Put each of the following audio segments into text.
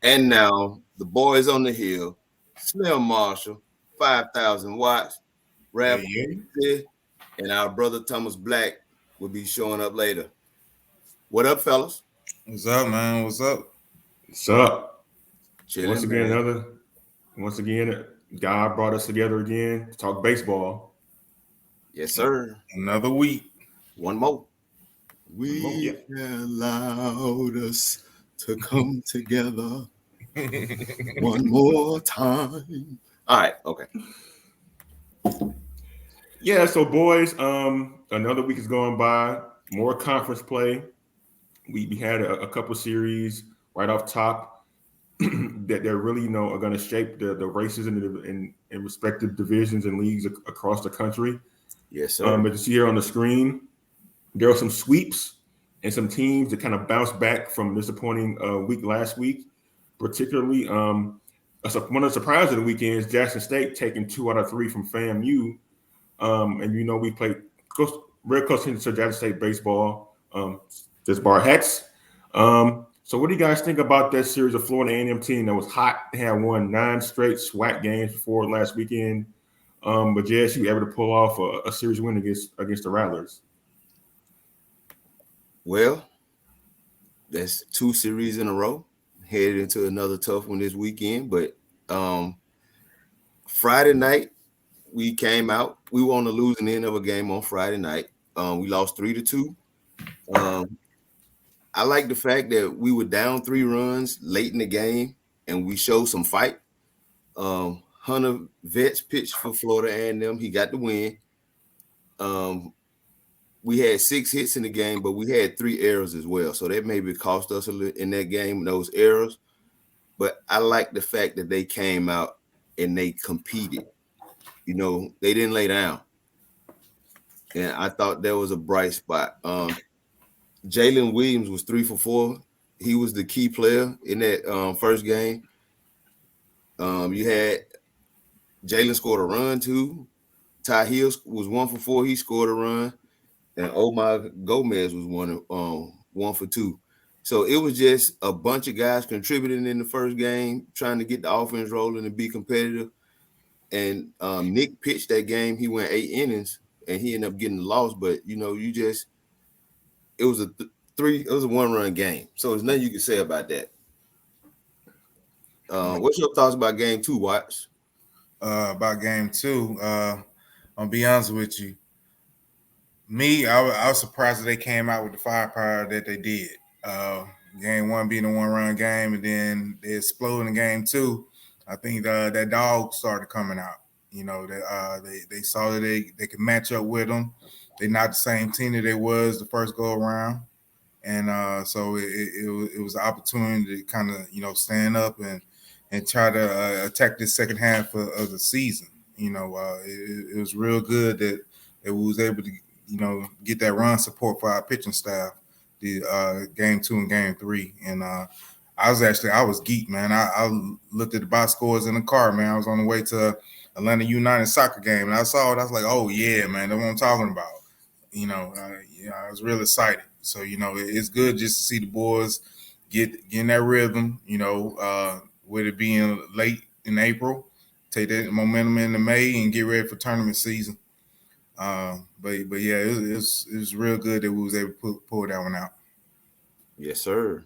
And now the boys on the hill, Slim Marshall, 5,000 watts, Rap, and our brother Thomas Black will be showing up later. What up, fellas? What's up, man? What's up? What's up? Once Chilling, again, man. God brought us together again to talk baseball. Yes, sir. Another week. One more. Yeah. We allowed us to come together one more time. All right, okay. Yeah, so boys, another week is going by. More conference play. We had a couple series right off top that they're really are going to shape the races in respective divisions and leagues across the country. Yes, sir. But you see here on the screen, there are some sweeps and some teams that kind of bounced back from disappointing week last week. Particularly, one of the surprises of the weekend is Jackson State taking 2 out of 3 from FAMU. And we played real close to Jackson State baseball. This Bar Hats. So what do you guys think about that series of Florida A&M team that was hot? They had won 9 straight SWAC games before last weekend. But JSU able to pull off a series win against the Rattlers. Well, that's 2 series in a row. Headed into another tough one this weekend. But Friday night, we came out. We were on the losing end of a game on Friday night. We lost 3-2. I like the fact that we were down 3 runs late in the game, and we showed some fight. Hunter Vetch pitched for Florida A&M. He got the win. We had 6 hits in the game, but we had 3 errors as well. So that maybe cost us a little in that game, those errors. But I like the fact that they came out and they competed. They didn't lay down. And I thought that was a bright spot. Jalen Williams was 3 for 4. He was the key player in that first game. You had Jalen scored a run too. Ty Hill was 1 for 4. He scored a run. And Omar Gomez was 1 for 2. So it was just a bunch of guys contributing in the first game, trying to get the offense rolling and be competitive. And Nick pitched that game. He went 8 innings, and he ended up getting the loss. But it was a 1-run game. So there's nothing you can say about that. What's your thoughts about game 2, Watts? About game 2, I'll be honest with you. I was surprised that they came out with the firepower that they did. Game 1 being a 1-run game, and then they exploded in game 2. I think that dog started coming out. They saw that they could match up with them. They're not the same team that they was the first go around, and so it was an opportunity to kind of stand up and try to attack this second half of the season. It was real good that we was able to get that run support for our pitching staff. The game 2 and game 3, and I was geeked, man. I looked at the box scores in the car, man. I was on the way to Atlanta United soccer game, and I saw it. I was like, oh yeah, man, that's what I'm talking about. I was real excited. So it's good just to see the boys get in that rhythm. With it being late in April, take that momentum into May and get ready for tournament season. But yeah, it was real good that we was able to pull that one out. Yes, sir.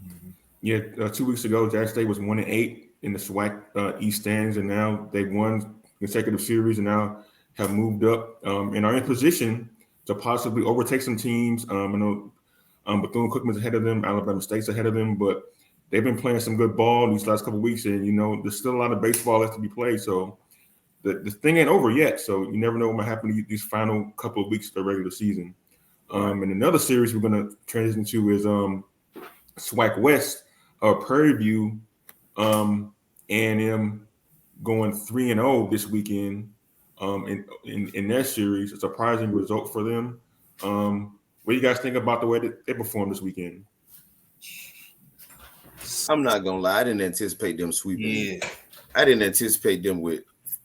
Mm-hmm. Yeah, 2 weeks ago, Jackson State was 1-8 in the SWAC East stands, and now they've won consecutive series and now have moved up and are in position to possibly overtake some teams. I know Bethune Cookman's ahead of them, Alabama State's ahead of them, but they've been playing some good ball these last couple of weeks, and there's still a lot of baseball left to be played. So the thing ain't over yet. So you never know what might happen these final couple of weeks of the regular season. And another series we're going to transition to is SWAC West, Prairie View, A&M going 3-0 this weekend in their series. A surprising result for them. What do you guys think about the way that they performed this weekend? I'm not gonna lie, I didn't anticipate them sweeping. Yeah. I didn't anticipate them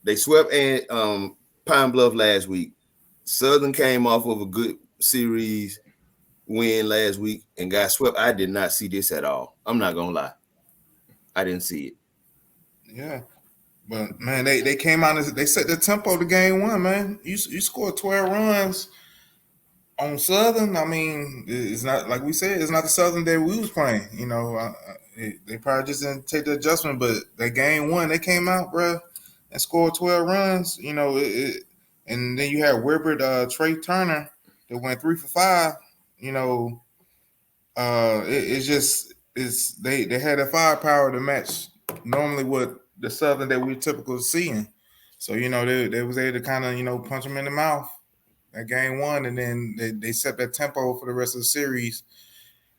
they swept and Pine Bluff last week. Southern came off of a good series win last week and got swept. I did not see this at all. I'm not gonna lie. I didn't see it. Yeah. But man, they came out and they set the tempo to game one, man. You scored 12 runs on Southern. I mean, it's not like we said, it's not the Southern that we was playing. You know, they probably just didn't take the adjustment. But that game one, they came out, bro, and scored 12 runs. You know, and then you had Wilbert Trey Turner that went 3 for 5. You know, it's just they had a firepower to match normally what the Southern that we're typically seeing. So you know they was able to kind of punch them in the mouth at game one, and then they set that tempo for the rest of the series,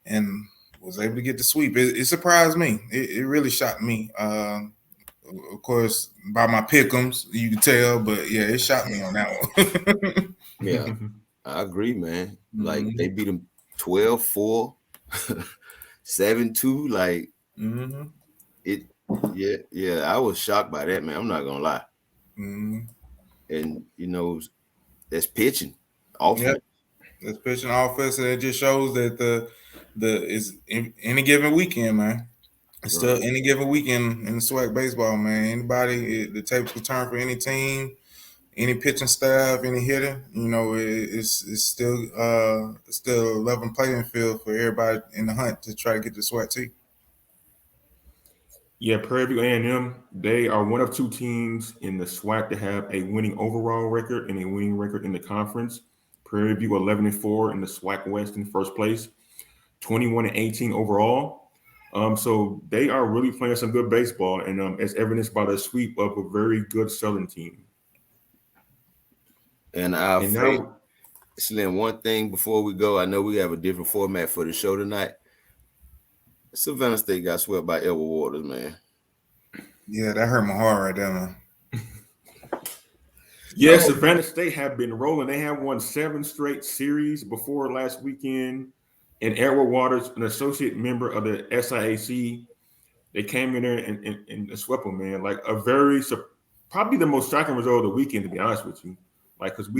and was able to get the sweep. It surprised me. It really shocked me. Of course, by my pick'ems, you can tell, but yeah, it shocked me on that one. Yeah, I agree, man. Like Mhm. they beat them 12-4, 7-2. Like Mhm. it, yeah. I was shocked by that, man. I'm not gonna lie. Mhm. And that's pitching, Yep. offense. That's pitching offense, and it just shows that the is any given weekend, man. It's still Right. any given weekend in the SWAC baseball, man. Anybody, the tables can turn for any team, any pitching staff, any hitter. You know, it's still a level playing field for everybody in the hunt to try to get the SWAC team. Yeah, Prairie View A&M, they are one of two teams in the SWAC to have a winning overall record and a winning record in the conference. Prairie View 11-4 in the SWAC West in first place, 21-18 overall. So they are really playing some good baseball, and as evidenced by the sweep of a very good Southern team. And our And favorite, now, Slim, one thing before we go, I know we have a different format for the show tonight. Savannah State got swept by Edward Waters, man. Yeah, that hurt my heart right there, man. yes, Oh, Savannah State have been rolling. They have won 7 straight series before last weekend. And Edward Waters, an associate member of the SIAC, they came in there and swept them, man. Like probably the most shocking result of the weekend, to be honest with you. Like, because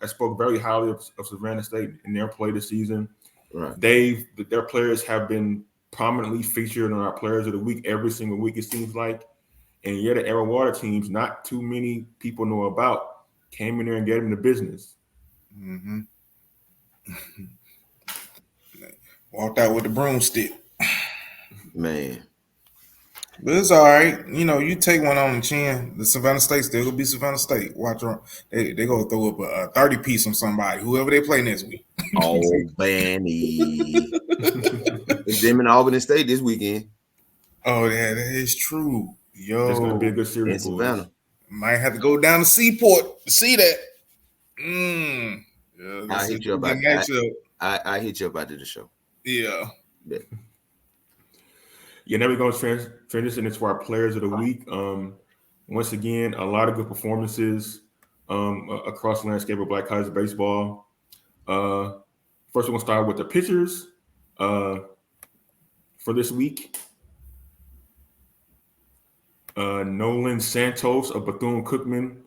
I spoke very highly of Savannah State in their play this season. right. Their players have been prominently featured on our Players of the Week every single week, it seems like. And yet, the Edward Water teams, not too many people know about, came in there and gave them the business. Mm-hmm. Walked out with the broomstick. Man. But it's all right. You know, you take one on the chin. The Savannah State still gonna be Savannna State. Watch them. They gonna throw up a 30 piece on somebody, whoever they play next week. Albany. It's them in Albany State this weekend Oh, yeah, that is true. That's going to be a Yo, good in series, boys. Savannah. might have to go down to Seaport to see that. Yeah, I that's a hit you up. good matchup. I hit you up after the show. Yeah. Yeah. Yeah, now we're going to transition into our Players of the Week. Once again, a lot of good performances across the landscape of Black College baseball. First, we're going to start with the pitchers for this week. Nolan Santos of Bethune Cookman.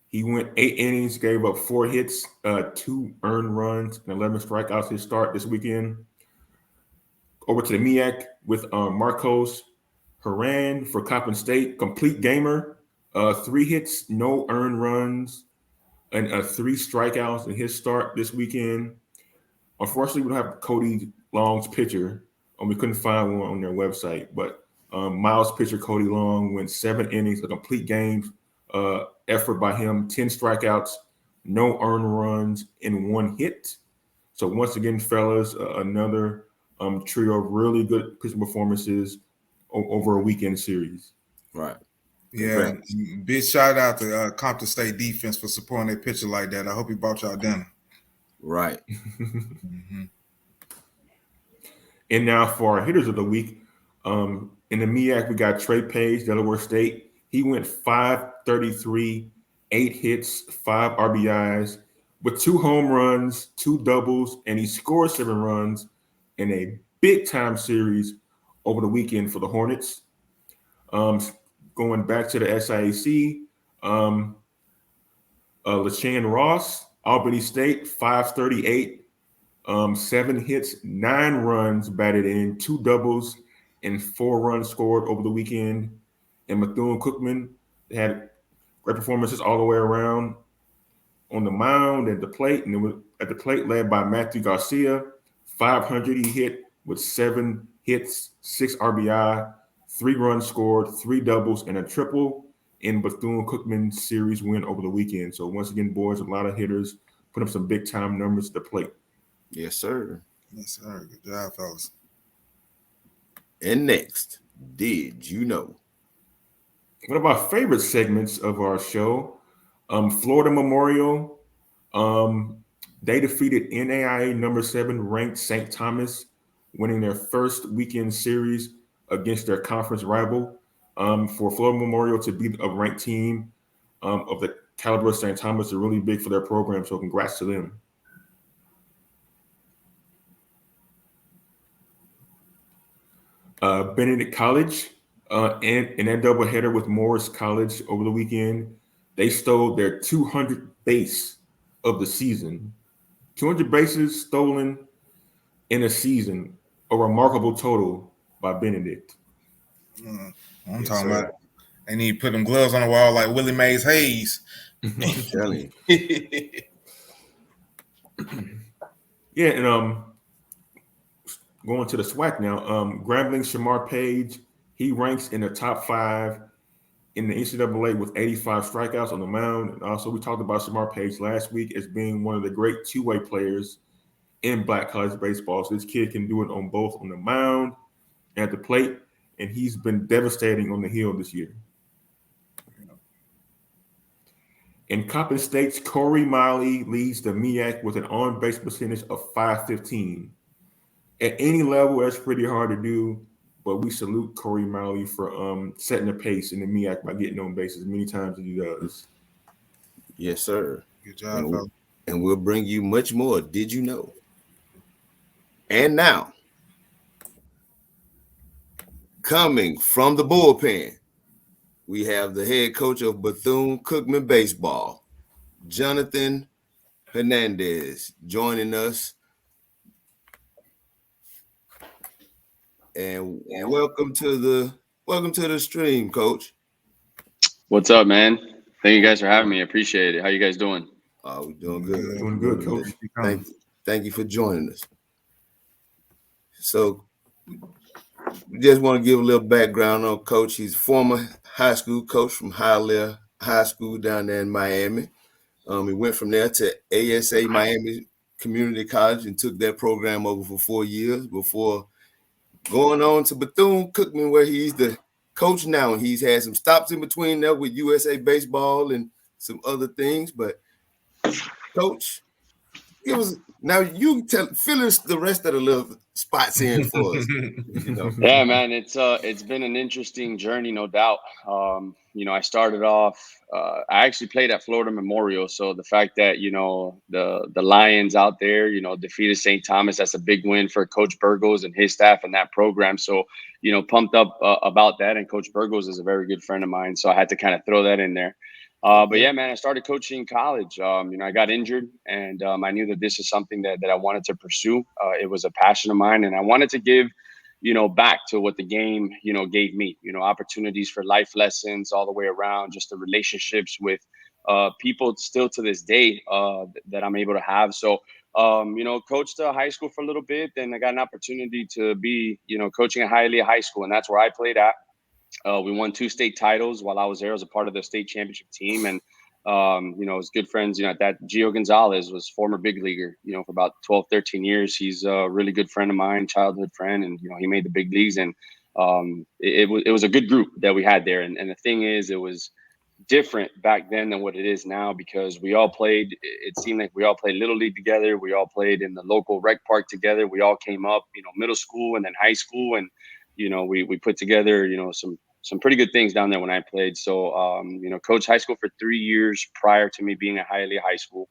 He went 8 innings, gave up 4 hits, 2 earned runs, and 11 strikeouts his start this weekend. Over to the MEAC with Marcos Haran for Coppin State, complete gamer, 3 hits, no earned runs, and 3 strikeouts in his start this weekend. Unfortunately, we don't have Cody Long's pitcher, and we couldn't find one on their website. But Miles pitcher Cody Long went 7 innings, a complete game effort by him, 10 strikeouts, no earned runs, and 1 hit. So once again, fellas, another trio of really good pitching performances over a weekend series. Right. Yeah. Congrats. Big shout out to Compton State defense for supporting their pitcher like that. I hope he bought y'all dinner. Right. Mm-hmm. And now for our hitters of the week, in the MEAC, we got Trey Page, Delaware State. He went 533, 8 hits, 5 RBIs, with 2 home runs, 2 doubles, and he scored 7 runs in a big-time series over the weekend for the Hornets. Going back to the SIAC, LaShawn Ross, Albany State, 538, 7 hits, 9 runs batted in, 2 doubles, and 4 runs scored over the weekend. And Bethune Cookman had great performances all the way around on the mound and the plate. And it was at the plate led by Matthew Garcia. 500 he hit with 7 hits, 6 RBI, 3 runs scored, 3 doubles, and a triple in Bethune Cookman's series win over the weekend. So once again, boys, a lot of hitters put up some big time numbers at the plate. Yes, sir. Yes, sir. Good job, fellas. And next, did you know? One of our favorite segments of our show, Florida Memorial. They defeated NAIA number 7 ranked St. Thomas, winning their first weekend series against their conference rival. For Florida Memorial to beat a ranked team of the caliber of St. Thomas is really big for their program. So congrats to them. Benedict College and in that doubleheader with Morris College over the weekend, they stole their 200th base of the season. 200 bases stolen in a season, a remarkable total by Benedict. I'm talking about they need to put them gloves on the wall like Willie Mays Hayes. I'm telling you. Yeah, and going to the SWAC now, Grambling Shamar Page, he ranks in the top 5 in the NCAA with 85 strikeouts on the mound. And also, we talked about Shamar Page last week as being one of the great two-way players in Black college baseball. So this kid can do it on both on the mound and at the plate, and he's been devastating on the hill this year. In Coppin State's Corey Miley leads the MEAC with an on-base percentage of .515. At any level, that's pretty hard to do, but we salute Corey Miley for setting the pace in the MEAC by getting on base as many times as he does. Yes, sir. Good job, fellas. And we'll bring you much more. Did you know? And now, coming from the bullpen, we have the head coach of Bethune Cookman Baseball, Jonathan Hernandez, joining us. And welcome to the stream, Coach. What's up, man? Thank you guys for having me. I appreciate it. How you guys doing? We're doing good. Doing good, Coach. Thank you for joining us. So we just want to give a little background on Coach. He's a former high school coach from Hialeah High School down there in Miami. He went from there to ASA Miami Community College and took that program over for 4 years before going on to Bethune Cookman, where he's the coach now. And he's had some stops in between there with USA Baseball and some other things. But Coach, it was now you fill us the rest of the little spots in for us. Yeah, man, it's been an interesting journey, no doubt. I started off. I actually played at Florida Memorial, so the fact that the Lions out there, defeated St. Thomas, that's a big win for Coach Burgos and his staff and that program. So pumped up about that. And Coach Burgos is a very good friend of mine, so I had to kind of throw that in there. But yeah, man, I started coaching in college. I got injured, and I knew that this is something that I wanted to pursue. It was a passion of mine, and I wanted to give, back to what the game, gave me. Opportunities for life lessons all the way around, just the relationships with people still to this day that I'm able to have. So, coached high school for a little bit, then I got an opportunity to be, coaching at Hialeah High School, and that's where I played at. We won 2 state titles while I was there as a part of the state championship team. And, was good friends, at that Gio Gonzalez was former big leaguer, for about 12, 13 years. He's a really good friend of mine, childhood friend. And, he made the big leagues, and it was a good group that we had there. And the thing is, it was different back then than what it is now, because we all played, it seemed like we all played Little League together. We all played in the local rec park together. We all came up, middle school and then high school. And, we put together, some pretty good things down there when I played. So, coached high school for 3 years prior to me being at Hialeah High School.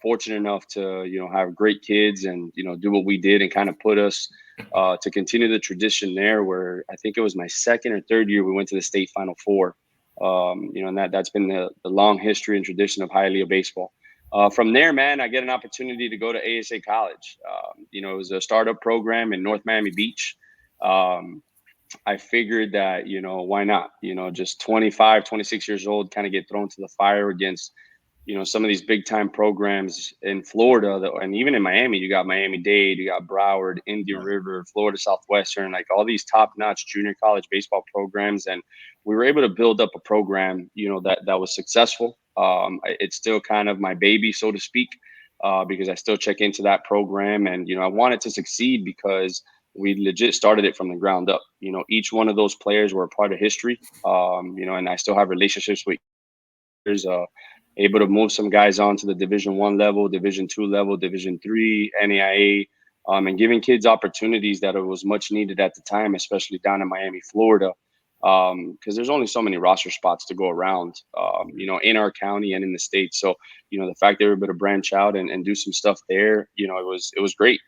Fortunate enough to, have great kids and, do what we did and kind of put us to continue the tradition there, where I think it was my second or third year we went to the state Final Four. And that's been the long history and tradition of Hialeah baseball. From there, man, I get an opportunity to go to ASA College. It was a startup program in North Miami Beach. I figured that, why not? Just 25, 26 years old, kind of get thrown to the fire against, some of these big time programs in Florida and even in Miami. You got Miami-Dade, you got Broward, Indian River, Florida Southwestern, like all these top notch junior college baseball programs. And we were able to build up a program, that was successful. It's still kind of my baby, so to speak, because I still check into that program. And, I wanted to succeed because we legit started it from the ground up. Each one of those players were a part of history, and I still have relationships with players, able to move some guys on to the Division I level, Division II level, Division III, NAIA, and giving kids opportunities that it was much needed at the time, especially down in Miami, Florida, because there's only so many roster spots to go around, in our county and in the state. So, the fact they were able to branch out and do some stuff there, it was great.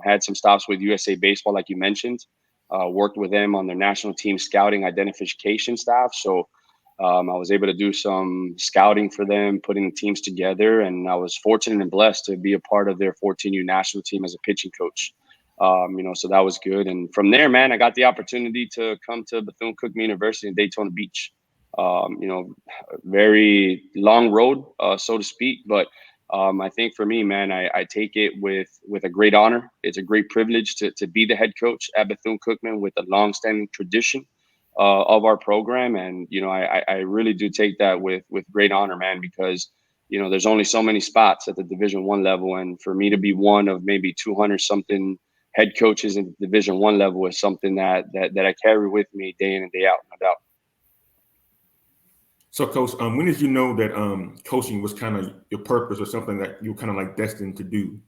Had some stops with USA Baseball, like you mentioned, worked with them on their national team scouting identification staff. So I was able to do some scouting for them, putting teams together, and I was fortunate and blessed to be a part of their 14U national team as a pitching coach. So that was good. And from there, man, I got the opportunity to come to Bethune Cookman University in Daytona Beach. Very long road, so to speak, but I think for me, man, I take it with a great honor. It's a great privilege to be the head coach at Bethune Cookman with a long-standing tradition of our program. And, I really do take that with great honor, man, because, there's only so many spots at the Division I level. And for me to be one of maybe 200 something head coaches in the Division I level is something that I carry with me day in and day out, no doubt. So, Coach, when did you know that coaching was kind of your purpose or something that you were kind of like destined to do?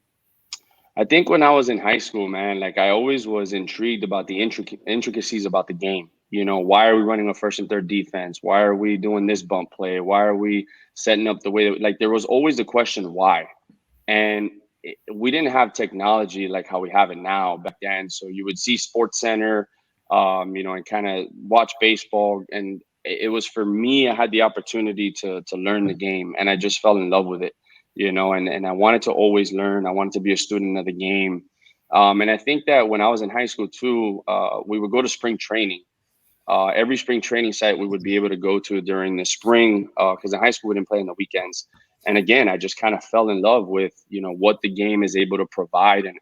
I think when I was in high school, man, like I always was intrigued about the intricacies about the game. Why are we running a first and third defense? Why are we doing this bump play? Why are we setting up the way that, like, there was always the question why. And we didn't have technology like how we have it now back then. So you would see Sports Center, and kind of watch baseball. And it was, for me, I had the opportunity to learn the game, and I just fell in love with it, and I wanted to always learn. I wanted to be a student of the game. And I think that when I was in high school too, we would go to spring training. Every spring training site we would be able to go to during the spring, because in high school we didn't play on the weekends. And again, I just kind of fell in love with, what the game is able to provide. And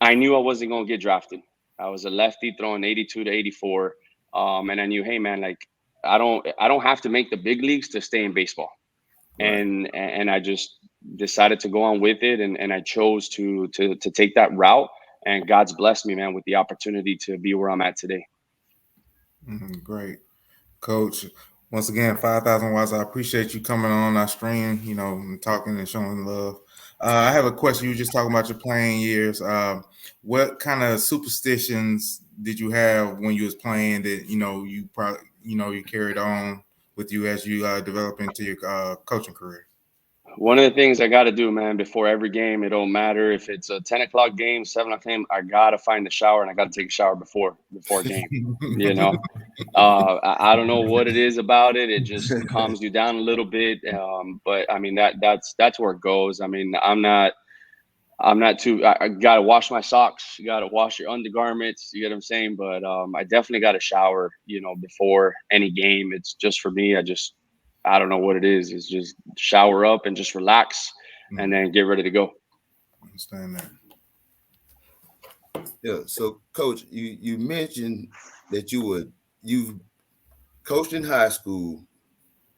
I knew I wasn't going to get drafted. I was a lefty throwing 82 to 84. And I knew, hey man, like I don't have to make the big leagues to stay in baseball. Right. And I just decided to go on with it. And I chose to take that route, and God's blessed me, man, with the opportunity to be where I'm at today. Great, Coach. Once again, 5,000 watts. I appreciate you coming on our stream, and talking and showing love. I have a question. You were just talking about your playing years. What kind of superstitions did you have when you was playing that, you probably, you carried on with you as you develop into your coaching career? One of the things I got to do, man, before every game, it don't matter if it's a 10 o'clock game, 7 o'clock game, I got to find a shower, and I got to take a shower before a game, I don't know what it is about it. It just calms you down a little bit. But I mean, that's where it goes. I mean, I'm not too, I got to wash my socks. You got to wash your undergarments. You get what I'm saying? But I definitely got to shower, before any game. It's just, for me, I don't know what it is. It's just shower up and just relax, and then get ready to go. I understand that. Yeah. So, Coach, you mentioned that you've coached in high school.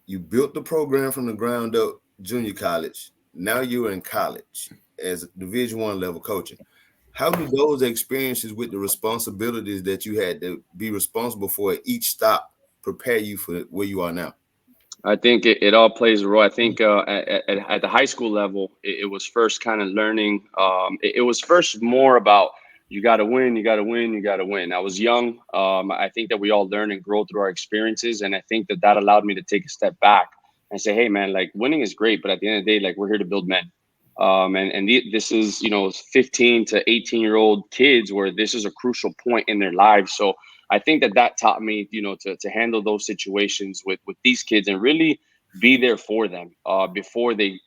You built the program from the ground up, junior college. Now you're in college as Division I level coaching. How do those experiences with the responsibilities that you had to be responsible for at each stop prepare you for where you are now? I think it all plays a role. I think at the high school level, it was first kind of learning. It was first more about, you got to win, you got to win, you got to win. I was young. I think that we all learn and grow through our experiences. And I think that allowed me to take a step back and say, hey, man, like winning is great, but at the end of the day, like, we're here to build men. This is, 15 to 18-year-old kids where this is a crucial point in their lives. So I think that taught me, to handle those situations with these kids and really be there for them before they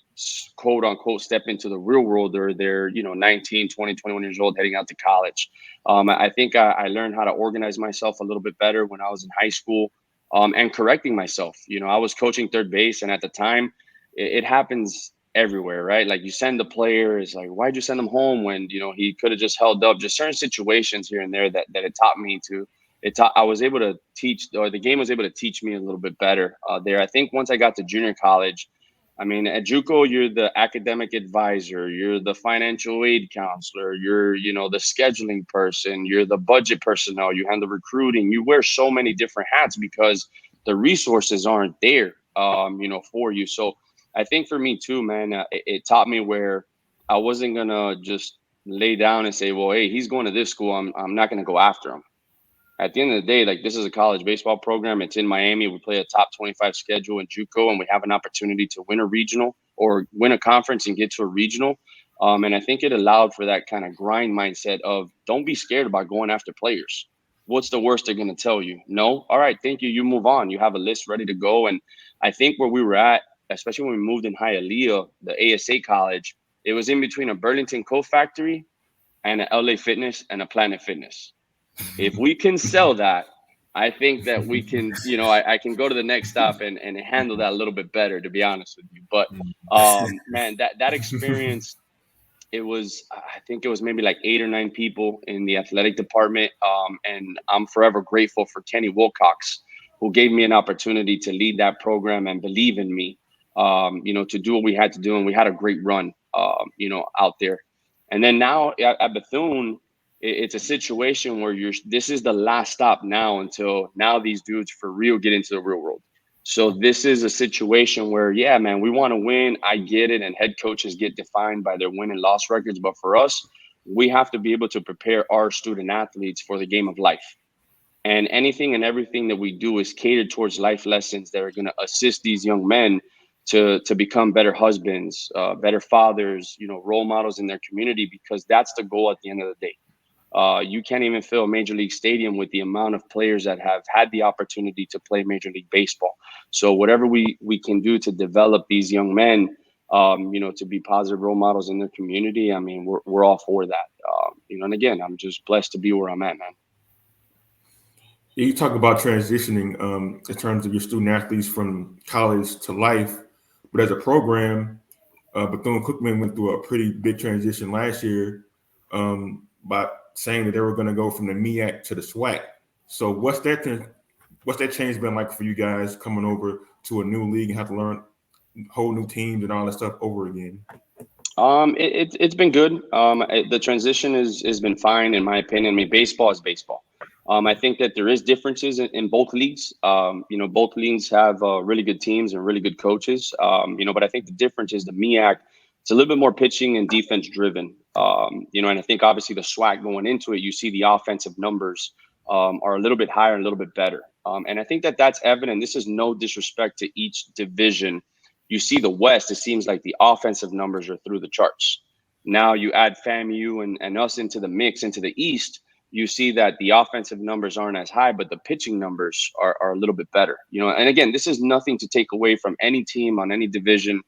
quote unquote step into the real world, or they're 19, 20, 21 years old heading out to college. I think I learned how to organize myself a little bit better when I was in high school, and correcting myself. I was coaching third base, and at the time it happens everywhere, right? Like, you send the player, it's like, why'd you send him home when he could have just held up? Just certain situations here and there that it taught me to. I was able to teach, or the game was able to teach me a little bit better there. I think once I got to junior college, I mean, at JUCO, you're the academic advisor, you're the financial aid counselor, you're, the scheduling person, you're the budget personnel, you handle recruiting. You wear so many different hats because the resources aren't there, for you. So I think for me too, man, it taught me where I wasn't gonna just lay down and say, well, hey, he's going to this school, I'm not gonna go after him. At the end of the day, like, this is a college baseball program. It's in Miami. We play a top 25 schedule in JUCO, and we have an opportunity to win a regional or win a conference and get to a regional. And I think it allowed for that kind of grind mindset of, don't be scared about going after players. What's the worst they're going to tell you? No? All right, thank you. You move on. You have a list ready to go. And I think where we were at, especially when we moved in Hialeah, the ASA college, it was in between a Burlington Coat Factory and an LA Fitness and a Planet Fitness. If we can sell that, I think that we can, I can go to the next stop and handle that a little bit better, to be honest with you. But man, that experience, I think it was maybe like 8 or 9 people in the athletic department. And I'm forever grateful for Kenny Wilcox, who gave me an opportunity to lead that program and believe in me, to do what we had to do. And we had a great run, out there. And then now at Bethune, it's a situation where this is the last stop now until now these dudes for real get into the real world. So this is a situation where, yeah, man, we want to win. I get it. And head coaches get defined by their win and loss records. But for us, we have to be able to prepare our student athletes for the game of life. And anything and everything that we do is catered towards life lessons that are going to assist these young men to become better husbands, better fathers, role models in their community, because that's the goal at the end of the day. You can't even fill a major league stadium with the amount of players that have had the opportunity to play Major League Baseball. So whatever we can do to develop these young men, to be positive role models in their community, I mean, we're all for that. And again, I'm just blessed to be where I'm at, man. You talk about transitioning in terms of your student athletes from college to life, but as a program, Bethune Cookman went through a pretty big transition last year by saying that they were going to go from the MEAC to the SWAC. So what's that change been like for you guys coming over to a new league and have to learn whole new teams and all that stuff over again? It's been good. The transition has been fine, in my opinion. I mean, baseball is baseball. I think that there is differences in both leagues. Both leagues have really good teams and really good coaches. But I think the difference is the MEAC, it's a little bit more pitching and defense driven. And I think obviously the SWAC going into it, you see the offensive numbers are a little bit higher and a little bit better. And I think that that's evident. This is no disrespect to each division. You see the West, it seems like the offensive numbers are through the charts. Now you add FAMU and us into the mix, into the East, you see that the offensive numbers aren't as high, but the pitching numbers are a little bit better. And again, this is nothing to take away from any team on any division.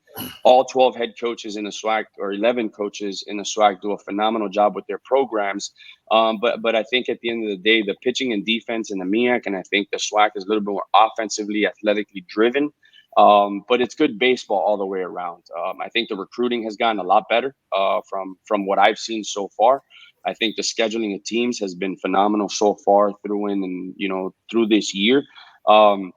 All 12 head coaches in the SWAC, or 11 coaches in the SWAC, do a phenomenal job with their programs. But I think at the end of the day, the pitching and defense in the MEAC, and I think the SWAC is a little bit more offensively, athletically driven. But it's good baseball all the way around. I think the recruiting has gotten a lot better from what I've seen so far. I think the scheduling of teams has been phenomenal so far through this year. And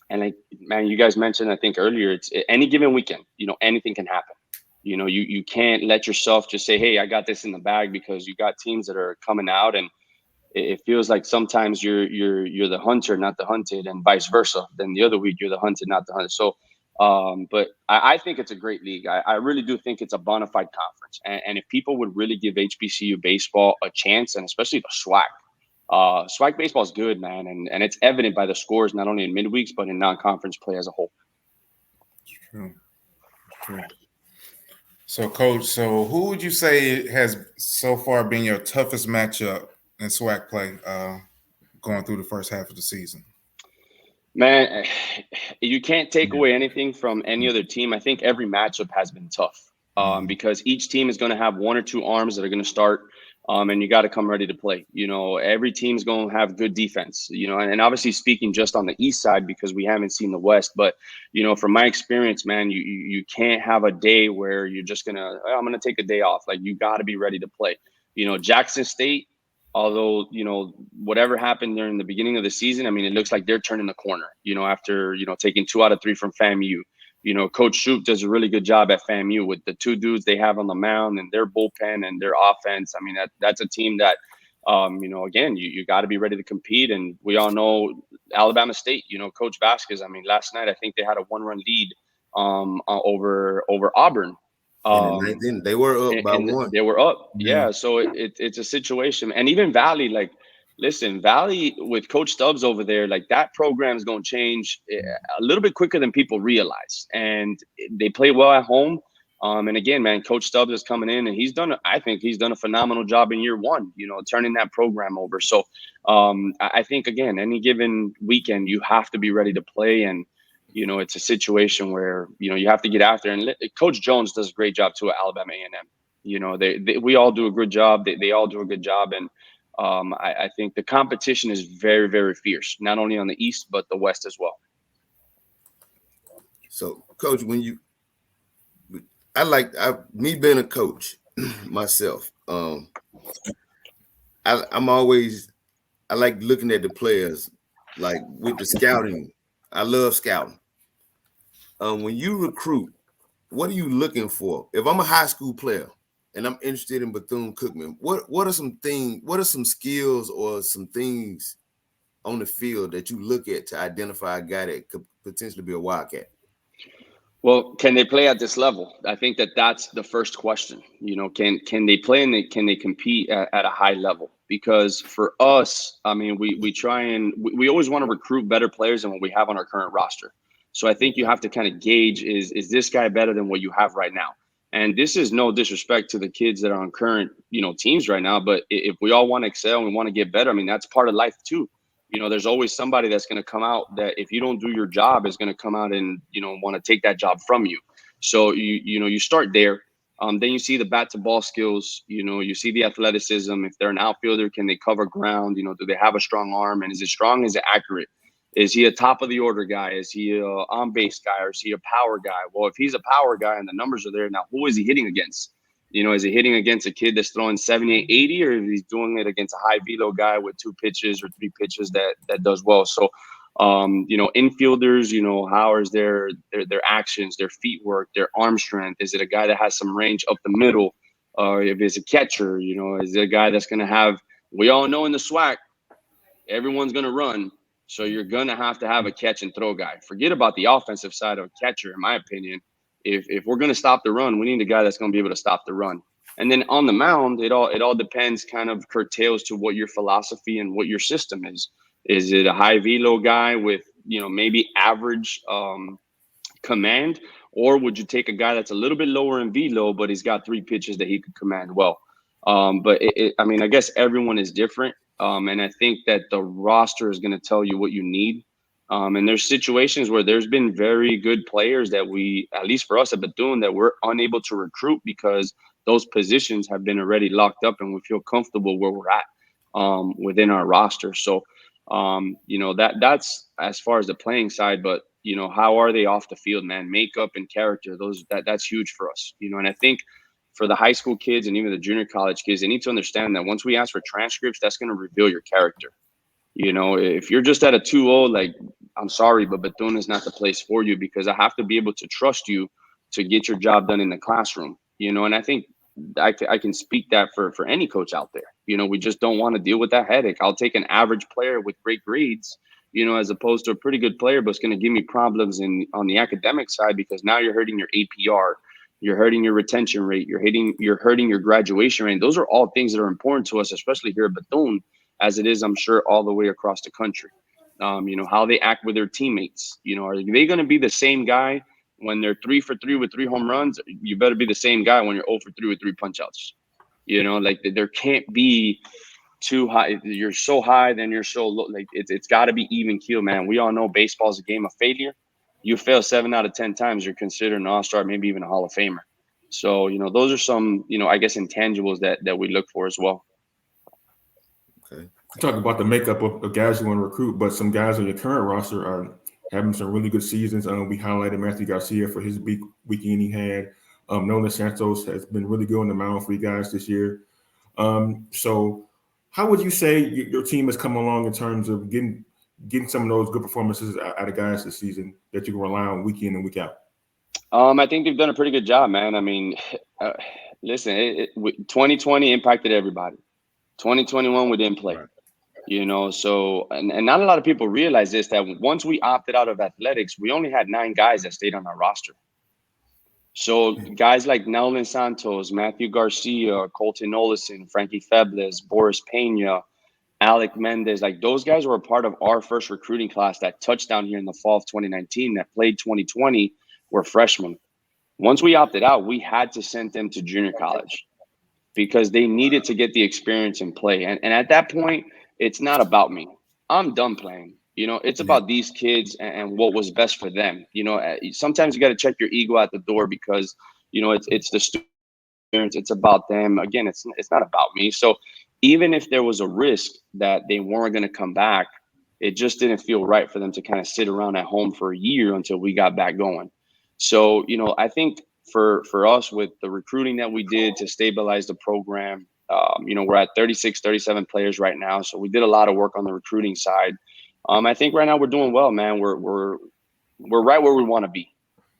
like, man, you guys mentioned, I think earlier, it's any given weekend, anything can happen. You can't let yourself just say, hey, I got this in the bag, because you got teams that are coming out, and it feels like sometimes you're the hunter, not the hunted, and vice versa. Then the other week you're the hunted, not the hunted. So, but I think it's a great league. I really do think it's a bona fide conference. And if people would really give HBCU baseball a chance, and especially the SWAC, SWAC baseball is good, man. And it's evident by the scores, not only in midweeks, but in non-conference play as a whole. True. So, Coach, who would you say has so far been your toughest matchup in SWAC play going through the first half of the season? Man, you can't take away anything from any other team. I think every matchup has been tough because each team is going to have one or two arms that are going to start, and you got to come ready to play. Every team's going to have good defense. And obviously speaking just on the East side because we haven't seen the West, but from my experience, man, you can't have a day where you're just I'm gonna take a day off. Like you got to be ready to play. Jackson State, although whatever happened during the beginning of the season, I mean, it looks like they're turning the corner after taking 2 out of 3 from FAMU. Coach Shoup does a really good job at FAMU with the 2 dudes they have on the mound and their bullpen and their offense. I mean, that's a team that again, you got to be ready to compete. And we all know Alabama State, Coach Vasquez, I mean, last night I think they had a 1-run lead over Auburn. In the ninth inning, they were up by 1. They were up. Yeah. So it's a situation. And even Valley, like, listen, Valley with Coach Stubbs over there, like that program is going to change a little bit quicker than people realize. And they play well at home. And again, man, Coach Stubbs is coming in and I think he's done a phenomenal job in year 1, turning that program over. So I think, again, any given weekend, you have to be ready to play. And, it's a situation where, you have to get after. And Coach Jones does a great job too at Alabama A&M. We all do a good job. They all do a good job. And I think the competition is very, very fierce, not only on the East, but the West as well. So, Coach, me being a coach myself, I like looking at the players, like with the scouting. I love scouting. When you recruit, what are you looking for? If I'm a high school player and I'm interested in Bethune Cookman, what are some skills or some things on the field that you look at to identify a guy that could potentially be a Wildcat? Well, can they play at this level? I think that's the first question. Can they play and can they compete at a high level? Because for us, I mean, we always want to recruit better players than what we have on our current roster. So I think you have to kind of gauge, is this guy better than what you have right now? And this is no disrespect to the kids that are on current, teams right now. But if we all want to excel and we want to get better, I mean, that's part of life too. There's always somebody that's going to come out that if you don't do your job is going to come out and, want to take that job from you. So, you start there. Then you see the bat to ball skills, you see the athleticism. If they're an outfielder, can they cover ground? Do they have a strong arm? And is it strong? Is it accurate? Is he a top of the order guy? Is he a on base guy or is he a power guy? Well, if he's a power guy and the numbers are there, now who is he hitting against? Is he hitting against a kid that's throwing 78, 80, or is he doing it against a high velo guy with 2 pitches or 3 pitches that does well? So, infielders, how is their actions, their feet work, their arm strength? Is it a guy that has some range up the middle? If it's a catcher, is it a guy that's going to have, we all know in the SWAC, everyone's going to run. So you're going to have a catch and throw guy. Forget about the offensive side of a catcher, in my opinion. If we're going to stop the run, we need a guy that's going to be able to stop the run. And then on the mound, it all depends, kind of curtails to what your philosophy and what your system is. Is it a high velo guy with, maybe average command, or would you take a guy that's a little bit lower in velo, but he's got 3 pitches that he could command well? But I mean, I guess everyone is different. And I think that the roster is going to tell you what you need. And there's situations where there's been very good players that we, at least for us at Bethune, that we're unable to recruit because those positions have been already locked up and we feel comfortable where we're at within our roster. So, that's as far as the playing side, but how are they off the field, man? Makeup and character, that's huge for us, and I think for the high school kids and even the junior college kids, they need to understand that once we ask for transcripts, that's going to reveal your character. If you're just at a 2-0, like, I'm sorry, but Bethune is not the place for you because I have to be able to trust you to get your job done in the classroom, and I think I can speak that for any coach out there. We just don't want to deal with that headache. I'll take an average player with great grades, as opposed to a pretty good player, but it's going to give me problems on the academic side because now you're hurting your APR. You're hurting your retention rate. You're hurting your graduation rate. Those are all things that are important to us, especially here at Bethune, as it is, I'm sure, all the way across the country. How they act with their teammates. Are they going to be the same guy when they're 3 for 3 with 3 home runs? You better be the same guy when you're 0 for 3 with 3 punch outs. Like there can't be too high. You're so high, then you're so low. Like it's got to be even keel, man. We all know baseball's a game of failure. You fail 7 out of 10 times, you're considered an all-star, maybe even a Hall of Famer. So those are some I guess intangibles that we look for as well. Okay. You talk about the makeup of guys you want to recruit, but some guys on your current roster are having some really good seasons. We highlighted Matthew Garcia for his big weekend he had. Nolan Santos has been really good on the mound for you guys this year. So how would you say your team has come along in terms of getting some of those good performances out of guys this season that you can rely on week in and week out? I think they've done a pretty good job, man. I mean, listen, 2020 impacted everybody. 2021 we didn't play. Right. So and not a lot of people realize this, that once we opted out of athletics, we only had 9 guys that stayed on our roster. So guys like Nolan Santos, Matthew Garcia, Colton Olison, Frankie Febles, Boris Pena, Alec Mendez, like those guys were a part of our first recruiting class that touched down here in the fall of 2019, that played 2020, were freshmen. Once we opted out, we had to send them to junior college because they needed to get the experience and play. And at that point, it's not about me. I'm done playing. It's about these kids and what was best for them. Sometimes you got to check your ego at the door because, it's the students, it's about them. Again, it's not about me. So even if there was a risk that they weren't going to come back, it just didn't feel right for them to kind of sit around at home for a year until we got back going. So, I think for us with the recruiting that we did to stabilize the program, we're at 36, 37 players right now. So we did a lot of work on the recruiting side. I think right now we're doing well, man. We're right where we want to be.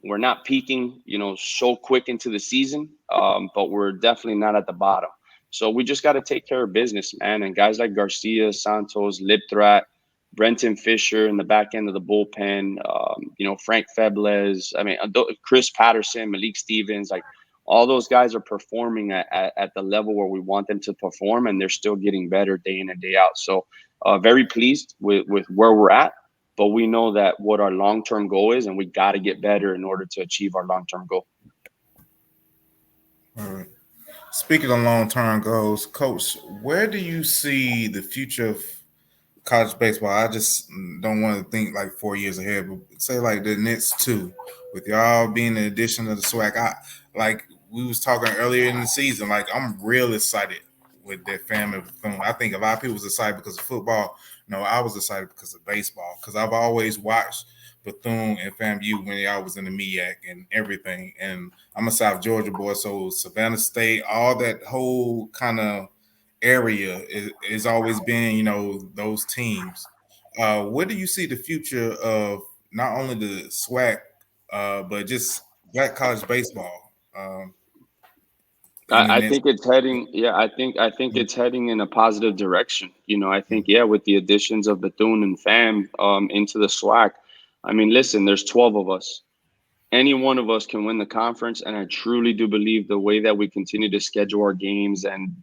We're not peaking, so quick into the season, but we're definitely not at the bottom. So we just got to take care of business, man. And guys like Garcia, Santos, Lipthrat, Brenton Fisher in the back end of the bullpen, Frank Febles, Chris Patterson, Malik Stevens, like all those guys are performing at the level where we want them to perform, and they're still getting better day in and day out. So very pleased with where we're at, but we know that what our long-term goal is, and we got to get better in order to achieve our long-term goal. All right. Speaking of long-term goals, Coach, where do you see the future of college baseball? I just don't want to think like 4 years ahead, but say like the next 2, with y'all being an addition of the SWAC. Like we was talking earlier in the season, like I'm real excited with that family of Bethune. I think a lot of people was excited because of football. No, I was excited because of baseball, because I've always watched Bethune and FAMU when I was in the MEAC and everything. And I'm a South Georgia boy, so Savannah State, all that whole kind of area is always been, those teams. Where do you see the future of not only the SWAC, but just black college baseball? I think it's heading. Yeah, I think it's heading in a positive direction. I think with the additions of Bethune and FAM into the SWAC. I mean, listen, there's 12 of us. Any one of us can win the conference, and I truly do believe the way that we continue to schedule our games, and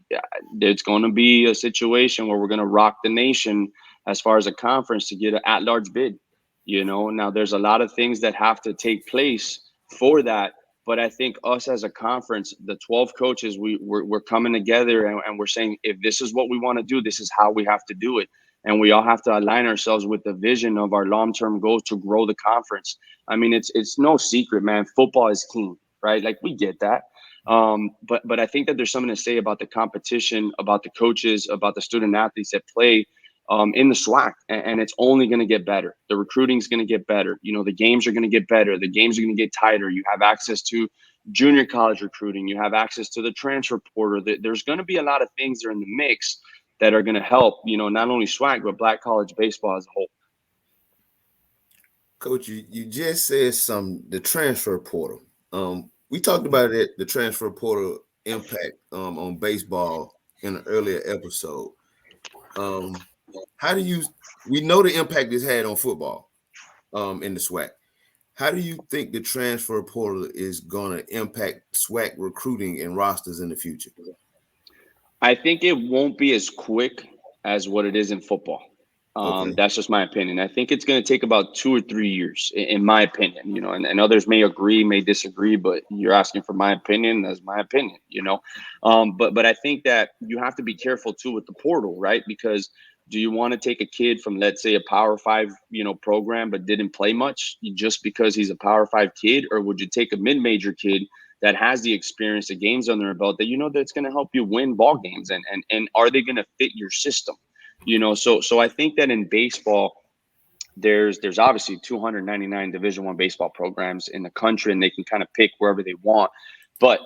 it's going to be a situation where we're going to rock the nation as far as a conference to get an at-large bid. Now there's a lot of things that have to take place for that. But I think us as a conference, the 12 coaches, we're coming together and we're saying, if this is what we want to do, this is how we have to do it. And we all have to align ourselves with the vision of our long-term goals to grow the conference. I mean, it's no secret, man. Football is king, right? Like we get that. But I think that there's something to say about the competition, about the coaches, about the student athletes that play in the SWAC, and it's only going to get better. The recruiting is going to get better. The games are going to get better. The games are going to get tighter. You have access to junior college recruiting. You have access to the transfer portal. There's going to be a lot of things that are in the mix that are going to help, not only SWAC, but black college baseball as a whole. Coach, you just said the transfer portal. We talked about it, the transfer portal impact on baseball in an earlier episode. We know the impact it's had on football in the SWAC. How do you think the transfer portal is going to impact SWAC recruiting and rosters in the future? I think it won't be as quick as what it is in football. Okay. That's just my opinion. I think it's going to take about 2 or 3 years, in my opinion, and others may agree, may disagree, but you're asking for my opinion. That's my opinion. But I think that you have to be careful too with the portal, right? Because do you want to take a kid from, let's say, a Power Five, program, but didn't play much just because he's a Power Five kid? Or would you take a mid-major kid that has the experience, the games under their belt, that that's going to help you win ball games? And are they going to fit your system? So I think that in baseball, there's obviously 299 Division I baseball programs in the country, and they can kind of pick wherever they want. But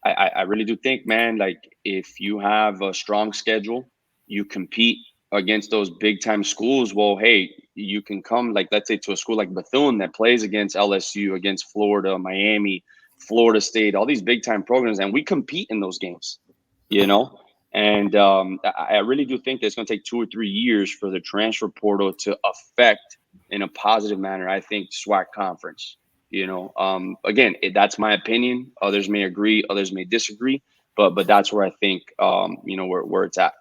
I really do think, man, like if you have a strong schedule, you compete against those big time schools. Well, hey, you can come, like, let's say, to a school like Bethune that plays against LSU, against Florida, Miami, Florida State, all these big time programs, and we compete in those games. You know, and I really do think that it's going to take 2 or 3 years for the transfer portal to affect in a positive manner, I think, SWAC conference. Again, that's my opinion. Others may agree, others may disagree, but that's where I think, where it's at.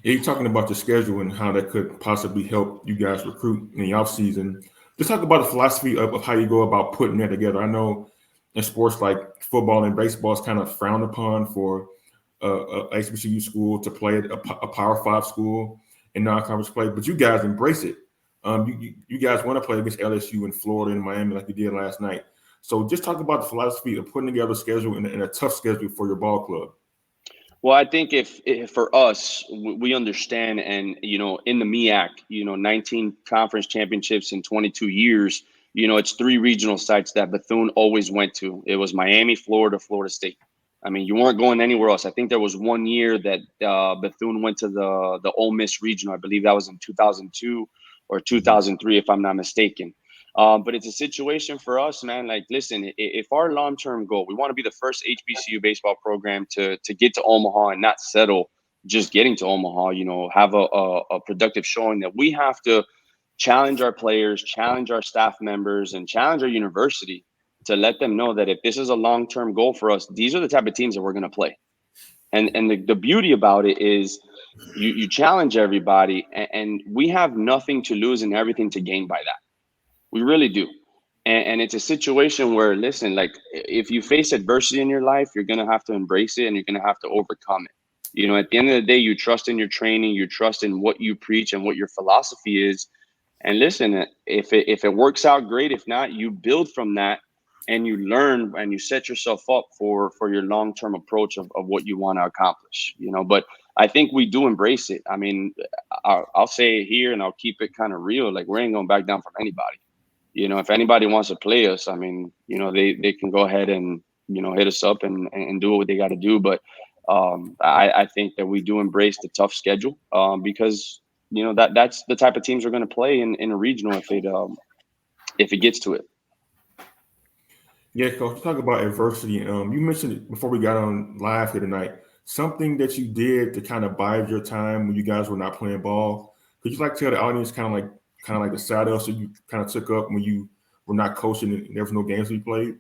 Yeah, you're talking about the schedule and how that could possibly help you guys recruit in the offseason. Just talk about the philosophy of how you go about putting that together. I know in sports like football and baseball, it's kind of frowned upon for a HBCU school to play at a Power Five school in non-conference play, but you guys embrace it. You guys want to play against LSU in Florida and Miami like you did last night. So just talk about the philosophy of putting together a schedule and a tough schedule for your ball club. Well, I think if for us, we understand, and in the MEAC, 19 conference championships in 22 years. It's 3 regional sites that Bethune always went to. It was Miami, Florida, Florida State. I mean, you weren't going anywhere else. I think there was one year that Bethune went to the Ole Miss regional. I believe that was in 2002 or 2003, if I'm not mistaken. But it's a situation for us, man. Like, listen, if our long-term goal, we want to be the first HBCU baseball program to get to Omaha and not settle just getting to Omaha, have a productive showing, that we have to challenge our players, challenge our staff members, and challenge our university to let them know that if this is a long-term goal for us, these are the type of teams that we're going to play. And the beauty about it is you challenge everybody, and we have nothing to lose and everything to gain by that. We really do. And it's a situation where, listen, like, if you face adversity in your life, you're going to have to embrace it and you're going to have to overcome it. At the end of the day, you trust in your training, you trust in what you preach and what your philosophy is. And listen, if it works out, great. If not, you build from that and you learn and you set yourself up for your long-term approach of what you want to accomplish, but I think we do embrace it. I mean, I'll say it here and I'll keep it kind of real. Like, we ain't going back down from anybody. If anybody wants to play us, I mean, they can go ahead and, hit us up and do what they got to do. But I think that we do embrace the tough schedule because, that's the type of teams we're going to play in a regional if it gets to it. Yeah, Coach, talk about adversity. You mentioned it before we got on live here tonight, something that you did to kind of bide your time when you guys were not playing ball. Could you tell the audience kind of like the side hustle you kind of took up when you were not coaching and there was no games we played?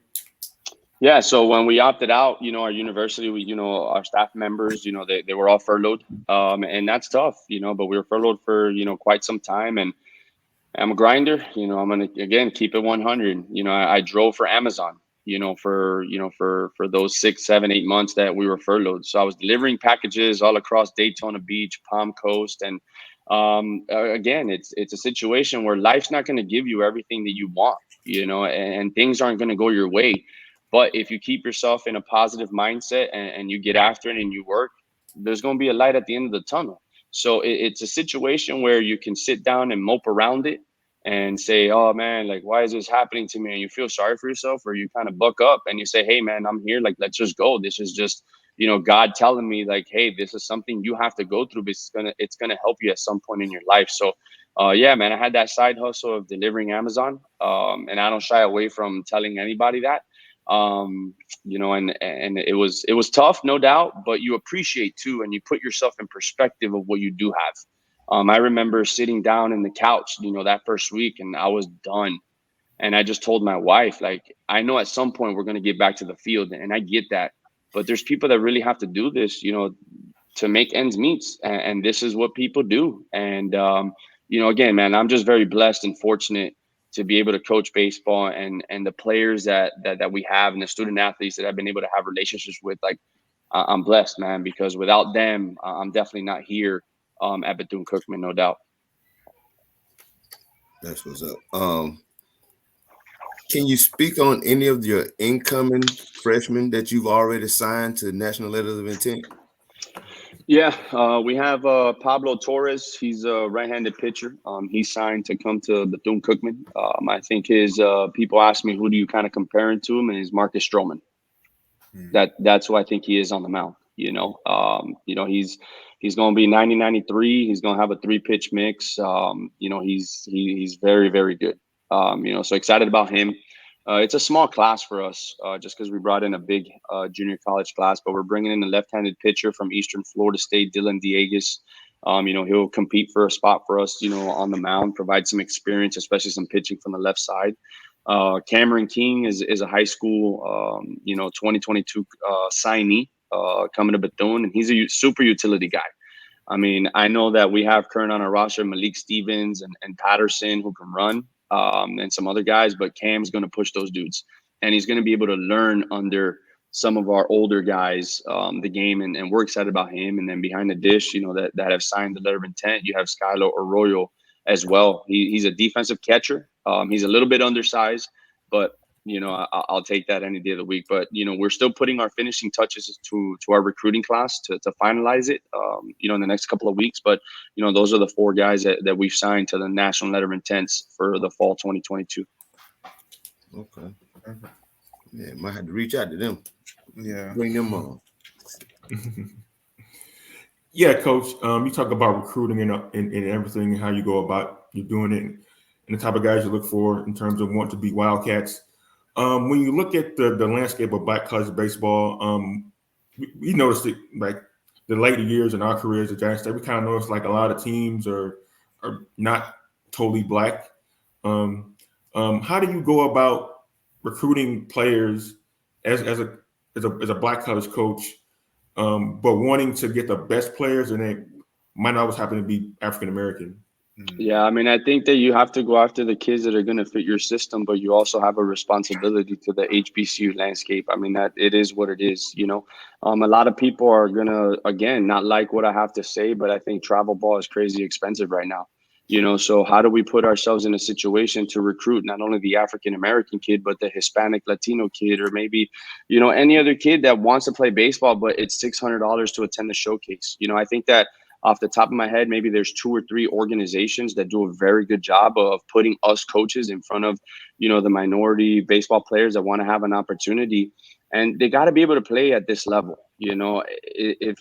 Yeah, so when we opted out, our university, our staff members, they were all furloughed, and that's tough, but we were furloughed for, quite some time, and I'm a grinder, I'm going to, again, keep it 100. I drove for Amazon, for those 6, 7, 8 months that we were furloughed. So I was delivering packages all across Daytona Beach, Palm Coast. And again, it's a situation where life's not going to give you everything that you want, and things aren't going to go your way. But if you keep yourself in a positive mindset and you get after it and you work, there's going to be a light at the end of the tunnel. So it's a situation where you can sit down and mope around it and say, oh man, like, why is this happening to me? And you feel sorry for yourself, or you kind of buck up and you say, hey man, I'm here. Like, let's just go. This is just, God telling me, like, hey, this is something you have to go through, but it's gonna help you at some point in your life. So yeah, man, I had that side hustle of delivering Amazon. And I don't shy away from telling anybody that. And it was tough, no doubt, but you appreciate too, and you put yourself in perspective of what you do have. I remember sitting down in the couch, that first week, and I was done. And I just told my wife, like, I know at some point we're going to get back to the field, and I get that, but there's people that really have to do this, to make ends meet, and this is what people do. And again, man, I'm just very blessed and fortunate to be able to coach baseball, and the players that we have, and the student athletes that I've been able to have relationships with. Like, I'm blessed, man, because without them, I'm definitely not here at Bethune Cookman, no doubt. That's what's up. Can you speak on any of your incoming freshmen that you've already signed to national letters of intent? Yeah, we have Pablo Torres. He's a right-handed pitcher. He's signed to come to Bethune Cookman. I think his people ask me, who do you kind of compare him to him, and he's Marcus Stroman. That's who I think he is on the mound. He's going to be 90-93. He's going to have a 3-pitch mix. He's very, very good. So excited about him. It's a small class for us, just because we brought in a big junior college class, but we're bringing in a left-handed pitcher from Eastern Florida State, Dylan Diegues. He'll compete for a spot for us, on the mound, provide some experience, especially some pitching from the left side. Cameron King is a high school, 2022 signee coming to Bethune, and he's a super utility guy. I mean, I know that we have current on our roster Malik Stevens and Patterson who can run, and some other guys, but Cam's going to push those dudes, and he's going to be able to learn under some of our older guys the game, and we're excited about him. And then behind the dish, that have signed the letter of intent, you have Skylar Arroyo as well. He's a defensive catcher. He's a little bit undersized, but I'll take that any day of the week. But we're still putting our finishing touches to our recruiting class to finalize it. In the next couple of weeks. But those are the 4 guys that we've signed to the national letter of intents for the fall 2022. Okay. Yeah, might have to reach out to them. Yeah, bring them on. Yeah, Coach. You talk about recruiting and everything, and how you go about you doing it, and the type of guys you look for in terms of wanting to be Wildcats. When you look at the landscape of Black college baseball, we noticed it like the later years in our careers at Giant State. We kind of noticed like a lot of teams are not totally Black. How do you go about recruiting players as a Black college coach, but wanting to get the best players, and they might not always happen to be African American? Yeah, I mean, I think that you have to go after the kids that are going to fit your system, but you also have a responsibility to the HBCU landscape. I mean, that it is what it is. A lot of people are going to, again, not like what I have to say, but I think travel ball is crazy expensive right now. So how do we put ourselves in a situation to recruit not only the African American kid, but the Hispanic Latino kid, or maybe, any other kid that wants to play baseball, but it's $600 to attend the showcase. I think that off the top of my head, maybe there's 2 or 3 organizations that do a very good job of putting us coaches in front of, the minority baseball players that want to have an opportunity. And they got to be able to play at this level. If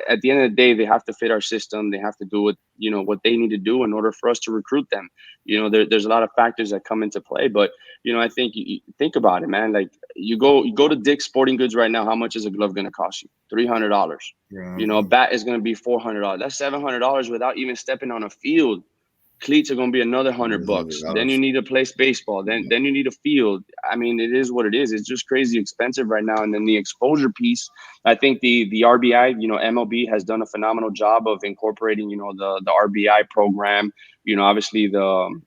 at the end of the day, they have to fit our system, they have to do what they need to do in order for us to recruit them. There's a lot of factors that come into play, but I think you think about it, man. Like you go to Dick's Sporting Goods right now. How much is a glove going to cost you? $300. yeah. A bat is going to be $400. That's $700 without even stepping on a field. Cleats are going to be another $100. Then you need to play baseball. Then you need a field. I mean, it is what it is. It's just crazy expensive right now. And then the exposure piece, I think the RBI, MLB has done a phenomenal job of incorporating, the RBI program. Obviously the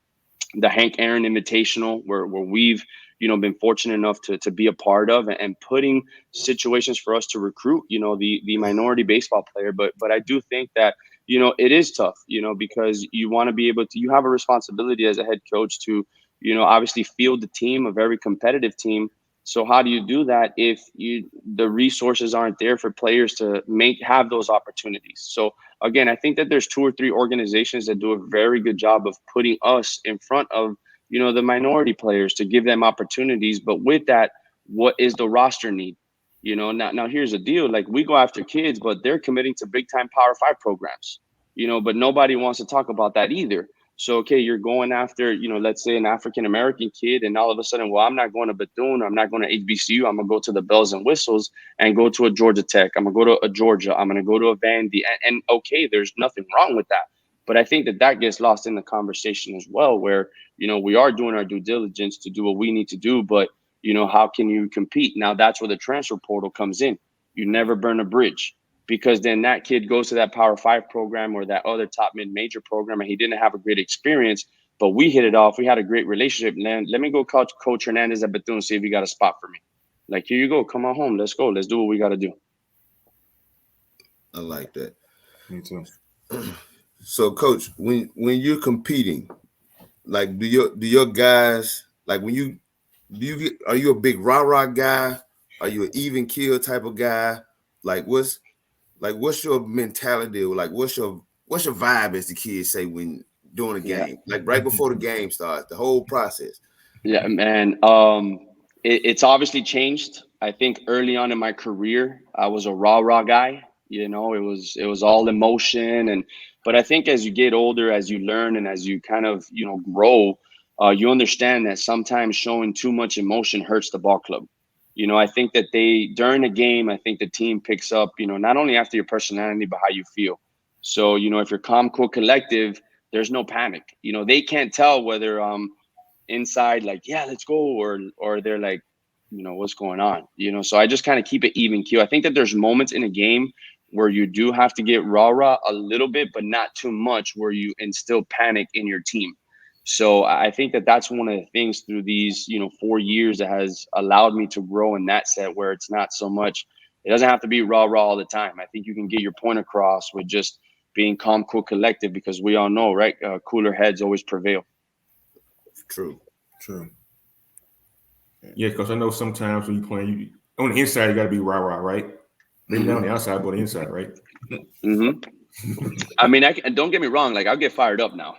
Hank Aaron Invitational, where we've been fortunate enough to be a part of, and putting situations for us to recruit the minority baseball player. But I do think that it is tough, because you want to be able to, you have a responsibility as a head coach to obviously field the team, a very competitive team. So how do you do that if the resources aren't there for players to have those opportunities? So again, I think that there's 2 or 3 organizations that do a very good job of putting us in front of the minority players to give them opportunities. But with that, what is the roster need? Now here's the deal. Like, we go after kids, but they're committing to big time Power 5 programs, but nobody wants to talk about that either. So, okay, you're going after, let's say an African-American kid, and all of a sudden, well, I'm not going to Bethune, I'm not going to HBCU, I'm going to go to the bells and whistles and go to a Georgia Tech. I'm going to go to a Georgia. I'm going to go to a Vandy. And okay, there's nothing wrong with that. But I think that gets lost in the conversation as well, where, we are doing our due diligence to do what we need to do, but, how can you compete? Now, that's where the transfer portal comes in. You never burn a bridge. because then that kid goes to that Power 5 program or that other top mid-major program, and he didn't have a great experience, but we hit it off. We had a great relationship. Let me go Coach Hernandez at Bethune, see if he got a spot for me. Like, here you go. Come on home. Let's go. Let's do what we got to do. I like that. Me too. So, Coach, when you're competing, like, do your guys, like, are you a big rah-rah guy? Are you an even kill type of guy? Like, what's your mentality? Like, what's your vibe, as the kids say, when doing a game? Like, right before the game starts, the whole process. Yeah, man. It's obviously changed. I think early on in my career, I was a rah-rah guy. You know, it was all emotion, but I think as you get older, as you learn, and as you kind of grow, you understand that sometimes showing too much emotion hurts the ball club. You know, I think that during a game, I think the team picks up, not only after your personality, but how you feel. So, if you're calm, cool, collective, there's no panic. They can't tell whether inside like, yeah, let's go, or they're like, what's going on. So I just kind of keep it even keel. I think that there's moments in a game where you do have to get rah-rah a little bit, but not too much where you instill panic in your team. So I think that that's one of the things through these 4 years that has allowed me to grow in that set, where it's not so much, it doesn't have to be rah-rah all the time. I think you can get your point across with just being calm, cool, collective, because we all know, right, cooler heads always prevail. True. Yeah, because I know sometimes when you play, on the inside you got to be rah-rah, right? Maybe not on the outside, but on the inside, right? I mean, don't get me wrong. Like, I'll get fired up now.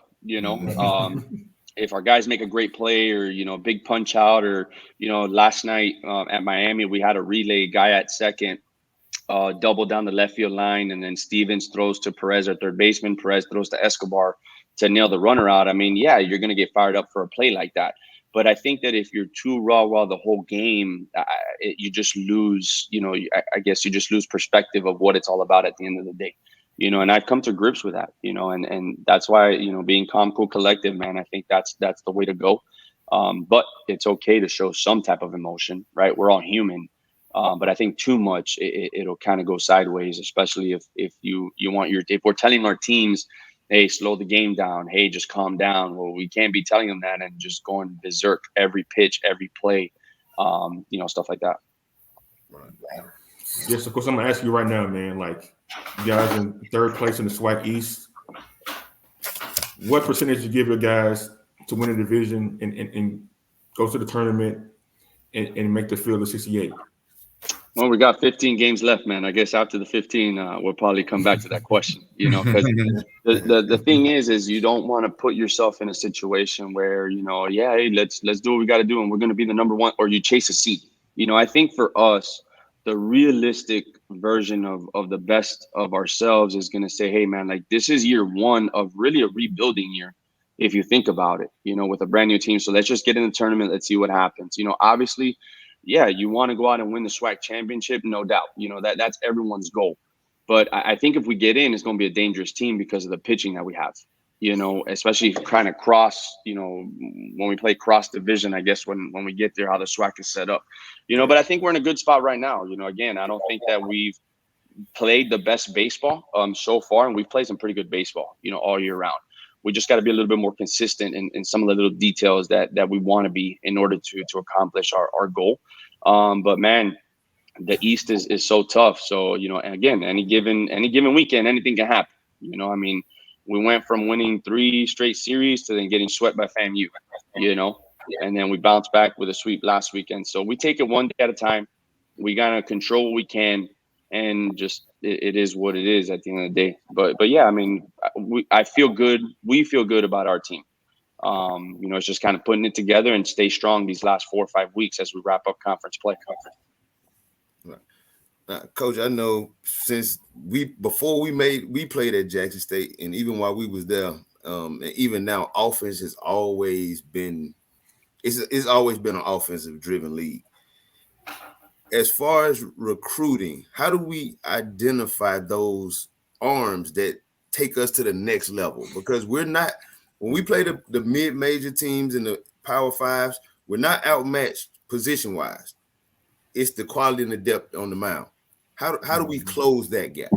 If our guys make a great play, or big punch out, or last night at Miami we had a relay, guy at second, double down the left field line, and then Stevens throws to Perez, our third baseman. Perez throws to Escobar to nail the runner out. I mean, yeah, you're going to get fired up for a play like that. But I think that if you're too raw the whole game, you just lose, I guess you just lose perspective of what it's all about at the end of the day. And I've come to grips with that, and that's why, being calm, cool, collective, man, I think that's the way to go. But it's okay to show some type of emotion, right? We're all human. But I think too much, it'll kind of go sideways, especially if we're telling our teams, hey, slow the game down. Hey, just calm down. Well, we can't be telling them that and just going berserk every pitch, every play, stuff like that. Right. Yes, of course. I'm gonna ask you right now, man. Like, you guys in third place in the SWAC East. What percentage you give your guys to win a division and go to the tournament and make the field of 68? Well, we got 15 games left, man. I guess after the 15, we'll probably come back to that question, because the thing is you don't want to put yourself in a situation where, hey, let's do what we got to do, and we're going to be the number one, or you chase a seed. I think for us, the realistic version of the best of ourselves is going to say, hey, man, like, this is year one of really a rebuilding year, if you think about it, with a brand new team. So let's just get in the tournament. Let's see what happens. Obviously, yeah, you want to go out and win the SWAC championship, no doubt. That's everyone's goal. But I think if we get in, it's going to be a dangerous team because of the pitching that we have. Especially kind of cross, when we play cross division, I guess when we get there, how the SWAC is set up. But I think we're in a good spot right now. Again, I don't think that we've played the best baseball so far, and we've played some pretty good baseball, all year round. We just got to be a little bit more consistent in some of the little details that we want to be in order to accomplish our goal. But man, the East is so tough. So, and again, any given weekend, anything can happen. I mean, we went from winning 3 straight series to then getting swept by FAMU, and then we bounced back with a sweep last weekend. So we take it one day at a time. We got to control what we can, and just it is what it is at the end of the day. But yeah, I mean, I feel good. We feel good about our team. It's just kind of putting it together and stay strong these last 4 or 5 weeks as we wrap up conference play. Coach, I know since before we played at Jackson State, and even while we was there, and even now, offense has always been it's always been an offensive driven league. As far as recruiting, how do we identify those arms that take us to the next level? Because we're not, when we play the mid-major teams and the Power Fives, we're not outmatched position-wise. It's the quality and the depth on the mound. How do we close that gap?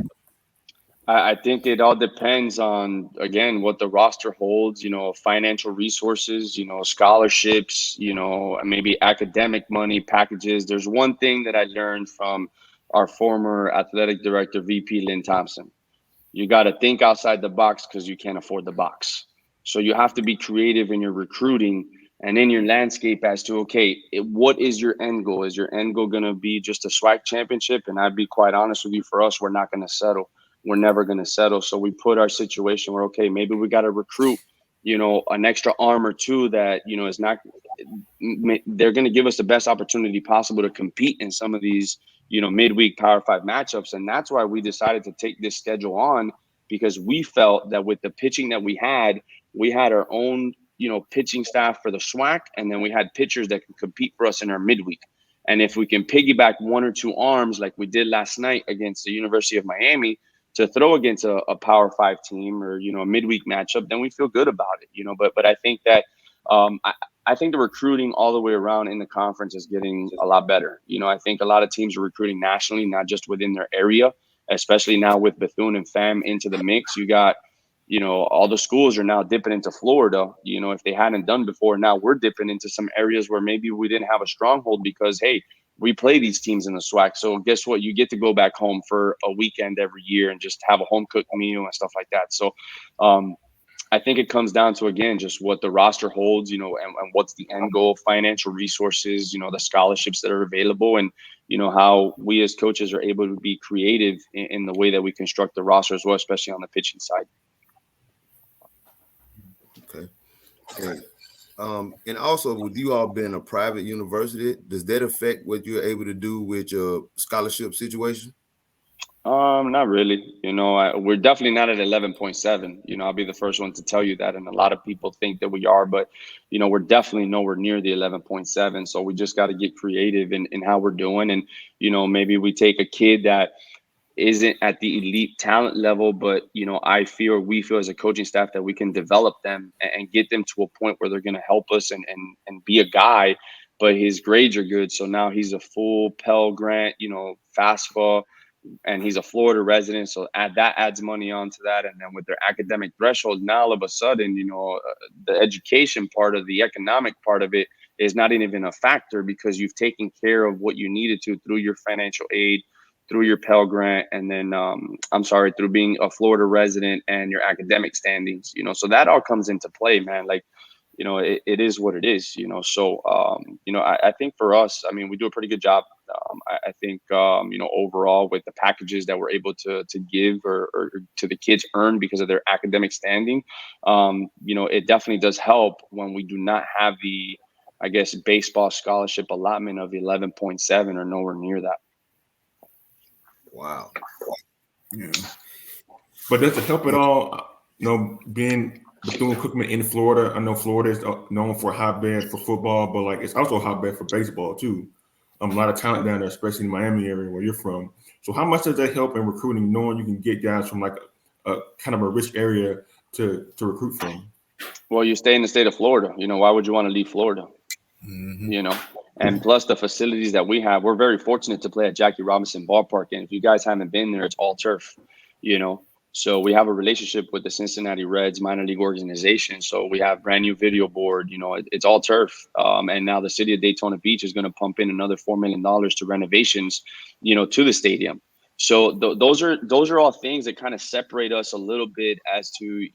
I think it all depends on, again, what the roster holds, financial resources, scholarships, maybe academic money packages. There's one thing that I learned from our former athletic director, VP Lynn Thompson. You got to think outside the box because you can't afford the box. So you have to be creative in your recruiting and in your landscape as to, okay, what is your end goal? Is your end goal going to be just a SWAC championship? And I'd be quite honest with you, for us, we're not going to settle. We're never going to settle. So we put our situation where, okay, maybe we got to recruit, an extra arm or two that, is not, they're going to give us the best opportunity possible to compete in some of these, midweek Power 5 matchups. And that's why we decided to take this schedule on, because we felt that with the pitching that we had our own, pitching staff for the SWAC, and then we had pitchers that could compete for us in our midweek. And if we can piggyback one or two arms like we did last night against the University of Miami to throw against a Power 5 team or, a midweek matchup, then we feel good about it, but I think that I think the recruiting all the way around in the conference is getting a lot better. I think a lot of teams are recruiting nationally, not just within their area, especially now with Bethune and FAM into the mix. You got, all the schools are now dipping into Florida, if they hadn't done before. Now we're dipping into some areas where maybe we didn't have a stronghold because, hey, we play these teams in the SWAC. So guess what? You get to go back home for a weekend every year and just have a home cooked meal and stuff like that. So, I think it comes down to, again, just what the roster holds, and what's the end goal, financial resources, the scholarships that are available, and, how we as coaches are able to be creative in the way that we construct the roster as well, especially on the pitching side. Okay. And also, with you all being a private university, does that affect what you're able to do with your scholarship situation? Not really. We're definitely not at 11.7. I'll be the first one to tell you that. And a lot of people think that we are, but, we're definitely nowhere near the 11.7. So we just got to get creative in how we're doing. And, maybe we take a kid that isn't at the elite talent level, but, we feel as a coaching staff that we can develop them and get them to a point where they're going to help us and be a guy, but his grades are good. So now he's a full Pell Grant, FAFSA, and he's a Florida resident. So that adds money onto that. And then with their academic threshold, now all of a sudden, the education part of the economic part of it is not even a factor because you've taken care of what you needed to through your financial aid, through your Pell Grant, and then, through being a Florida resident and your academic standings, so that all comes into play, man. Like, it is what it is, So, I think for us, we do a pretty good job. I think, overall with the packages that we're able to give or to the kids earn because of their academic standing, it definitely does help when we do not have the, I guess, baseball scholarship allotment of 11.7 or nowhere near that. Wow. Yeah. But does it help at all, being Bethune Cookman in Florida? I know Florida is known for hotbed for football, but like it's also a hotbed for baseball too. A lot of talent down there, especially in the Miami area where you're from. So how much does that help in recruiting, knowing you can get guys from like a kind of a rich area to recruit from? Well, you stay in the state of Florida. Why would you want to leave Florida? Mm-hmm. And plus the facilities that we have, we're very fortunate to play at Jackie Robinson Ballpark. And if you guys haven't been there, it's all turf, So we have a relationship with the Cincinnati Reds minor league organization. So we have brand new video board, it's all turf. And now the city of Daytona Beach is going to pump in another $4 million to renovations, to the stadium. So those are all things that kind of separate us a little bit as to,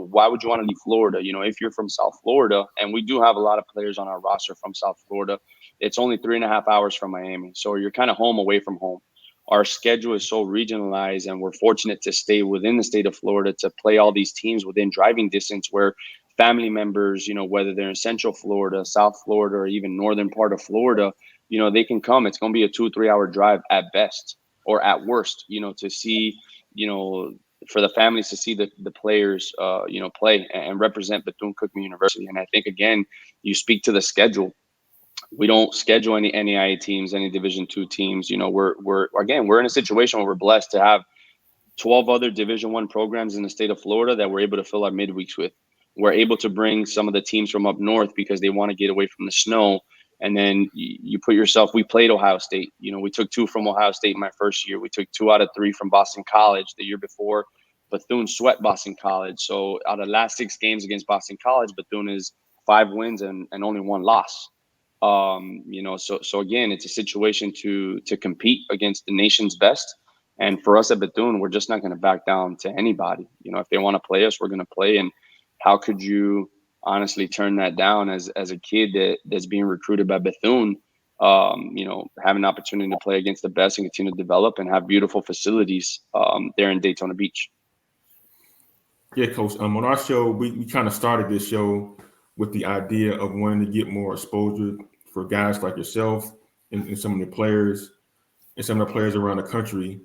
why would you want to leave Florida? If you're from South Florida, and we do have a lot of players on our roster from South Florida, it's only 3.5 hours from Miami. So you're kind of home away from home. Our schedule is so regionalized, and we're fortunate to stay within the state of Florida to play all these teams within driving distance where family members, whether they're in Central Florida, South Florida, or even northern part of Florida, they can come. It's going to be a 2-3 hour drive at best or at worst, to see, for the families to see the players, play and represent Bethune Cookman University. And I think, again, you speak to the schedule. We don't schedule any NAIA teams, any Division II teams. We're in a situation where we're blessed to have 12 other Division I programs in the state of Florida that we're able to fill our midweeks with. We're able to bring some of the teams from up north because they want to get away from the snow, And then you put yourself, we played Ohio State. You know, we took 2 from Ohio State my first year. We took 2 out of 3 from Boston College the year before. Bethune swept Boston College. So out of the last 6 games against Boston College, Bethune is 5 wins and only 1 loss. You know, so again, it's a situation to compete against the nation's best. And for us at Bethune, we're just not going to back down to anybody. You know, if they want to play us, we're going to play. And how could you honestly turn that down as a kid that's being recruited by Bethune? You know, have an opportunity to play against the best and continue to develop and have beautiful facilities there in Daytona Beach. Yeah, Coach. On our show, we kind of started this show with the idea of wanting to get more exposure for guys like yourself and some of the players and some of the players around the country.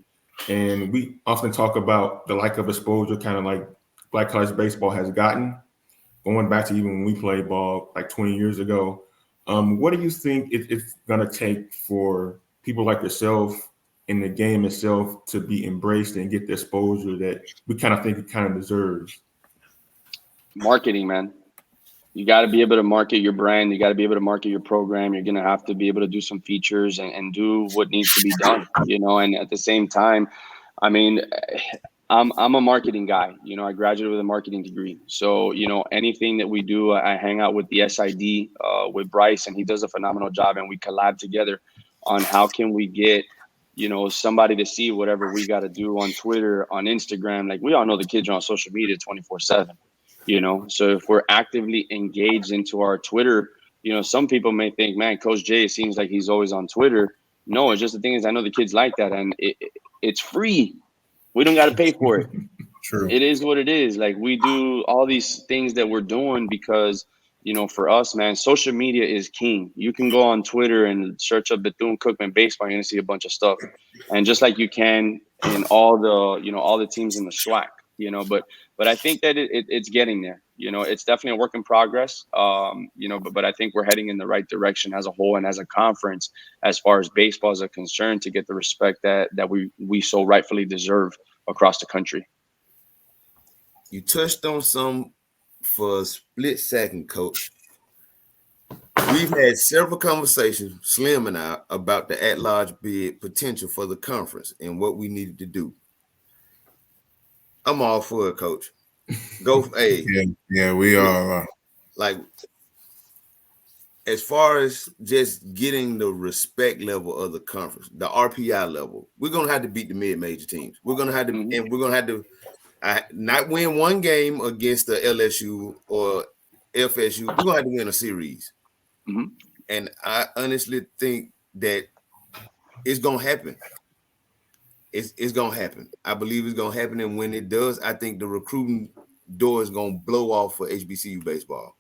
And we often talk about the lack of exposure, kind of like Black college baseball has gotten, going back to even when we played ball like 20 years ago. What do you think it's going to take for people like yourself in the game itself to be embraced and get the exposure that we kind of think it kind of deserves? Marketing, man. You got to be able to market your brand. You got to be able to market your program. You're going to have to be able to do some features and do what needs to be done, you know, and at the same time, I mean, I'm a marketing guy. You know, I graduated with a marketing degree. So, you know, anything that we do, I hang out with the SID with Bryce, and he does a phenomenal job, and we collab together on how can we get, you know, somebody to see whatever we got to do on Twitter, on Instagram. Like, we all know the kids are on social media 24/7. You know, so if we're actively engaged into our Twitter, you know, some people may think, man, Coach Jay, it seems like he's always on Twitter. No, it's just the thing is, I know the kids like that, and it's free. We don't got to pay for it. True. It is what it is. Like, we do all these things that we're doing because, you know, for us, man, social media is king. You can go on Twitter and search up Bethune Cookman baseball. You're gonna see a bunch of stuff, and just like you can in all the, you know, all the teams in the SWAC, you know. But I think that it's getting there. You know, it's definitely a work in progress. You know, but I think we're heading in the right direction as a whole and as a conference, as far as baseball is concerned, to get the respect that we so rightfully deserve across the country. You touched on some for a split second, Coach. We've had several conversations, Slim and I, about the at-large bid potential for the conference and what we needed to do. I'm all for it, Coach. Go, hey. Yeah, we are. Like, as far as just getting the respect level of the conference, the RPI level, we're gonna have to beat the mid-major teams. We're gonna have to, and we're gonna have to not win one game against the LSU or FSU. We're gonna have to win a series. Mm-hmm. And I honestly think that it's gonna happen. It's gonna happen. I believe it's gonna happen, and when it does, I think the recruiting door is gonna blow off for HBCU baseball.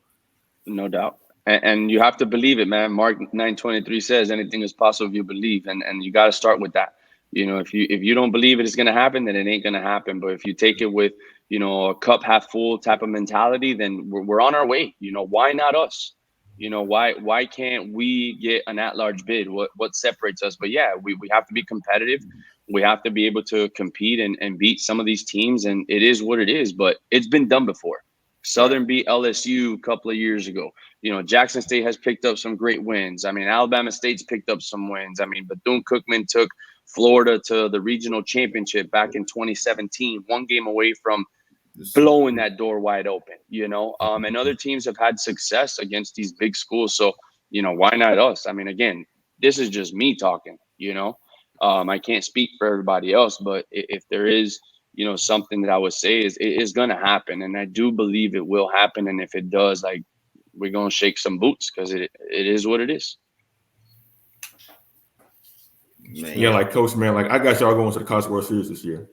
No doubt. And you have to believe it, man. Mark 9:23 says anything is possible if you believe, and you got to start with that. You know, if you don't believe it's going to happen, then it ain't going to happen. But if you take it with, you know, a cup half full type of mentality, then we're on our way. You know, why not us? You know, why can't we get an at-large bid? What separates us? But yeah, we have to be competitive. We have to be able to compete and beat some of these teams, and it is what it is. But it's been done before. Southern beat LSU a couple of years ago. You know, Jackson State has picked up some great wins. I mean, Alabama State's picked up some wins. I mean, Bethune Cookman took Florida to the regional championship back in 2017, one game away from blowing that door wide open, you know. And other teams have had success against these big schools. So, you know, why not us? I mean, again, this is just me talking, you know. I can't speak for everybody else, but if there is, you know, something that I would say is it is going to happen. And I do believe it will happen. And if it does, like, we're going to shake some boots because it is what it is. Man. Yeah, like Coach, man, like I got y'all going to the College World Series this year.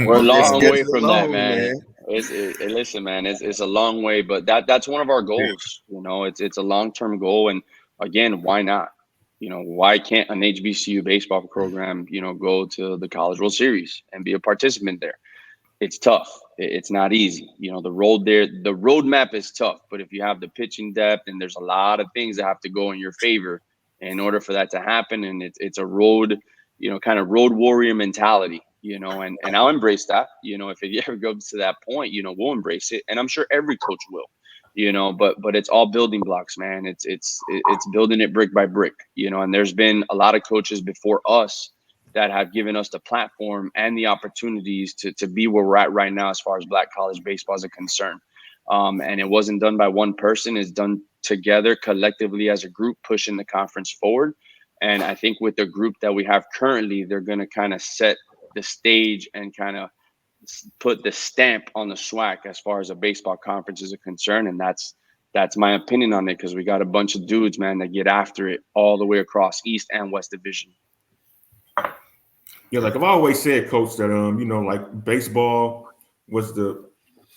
We're a long way from that, man. Listen, man, it's a long way, but that's one of our goals. You know, it's a long-term goal. And again, why not? You know, why can't an HBCU baseball program, you know, go to the College World Series and be a participant there? It's tough. It's not easy. You know, the roadmap is tough, but if you have the pitching depth and there's a lot of things that have to go in your favor in order for that to happen, and it's a road, you know, kind of road warrior mentality, you know, and I'll embrace that. You know, if it ever goes to that point, you know, we'll embrace it, and I'm sure every coach will. but it's all building blocks, man. It's building it brick by brick, and there's been a lot of coaches before us that have given us the platform and the opportunities to be where we're at right now as far as Black college baseball is concerned. And it wasn't done by one person. It's done together collectively as a group, pushing the conference forward. And I think with the group that we have currently, they're going to kind of set the stage and kind of put the stamp on the SWAC as far as a baseball conference is concerned. And that's my opinion on it, because we got a bunch of dudes, man, that get after it all the way across East and West Division. Yeah, like I've always said, Coach, that like baseball was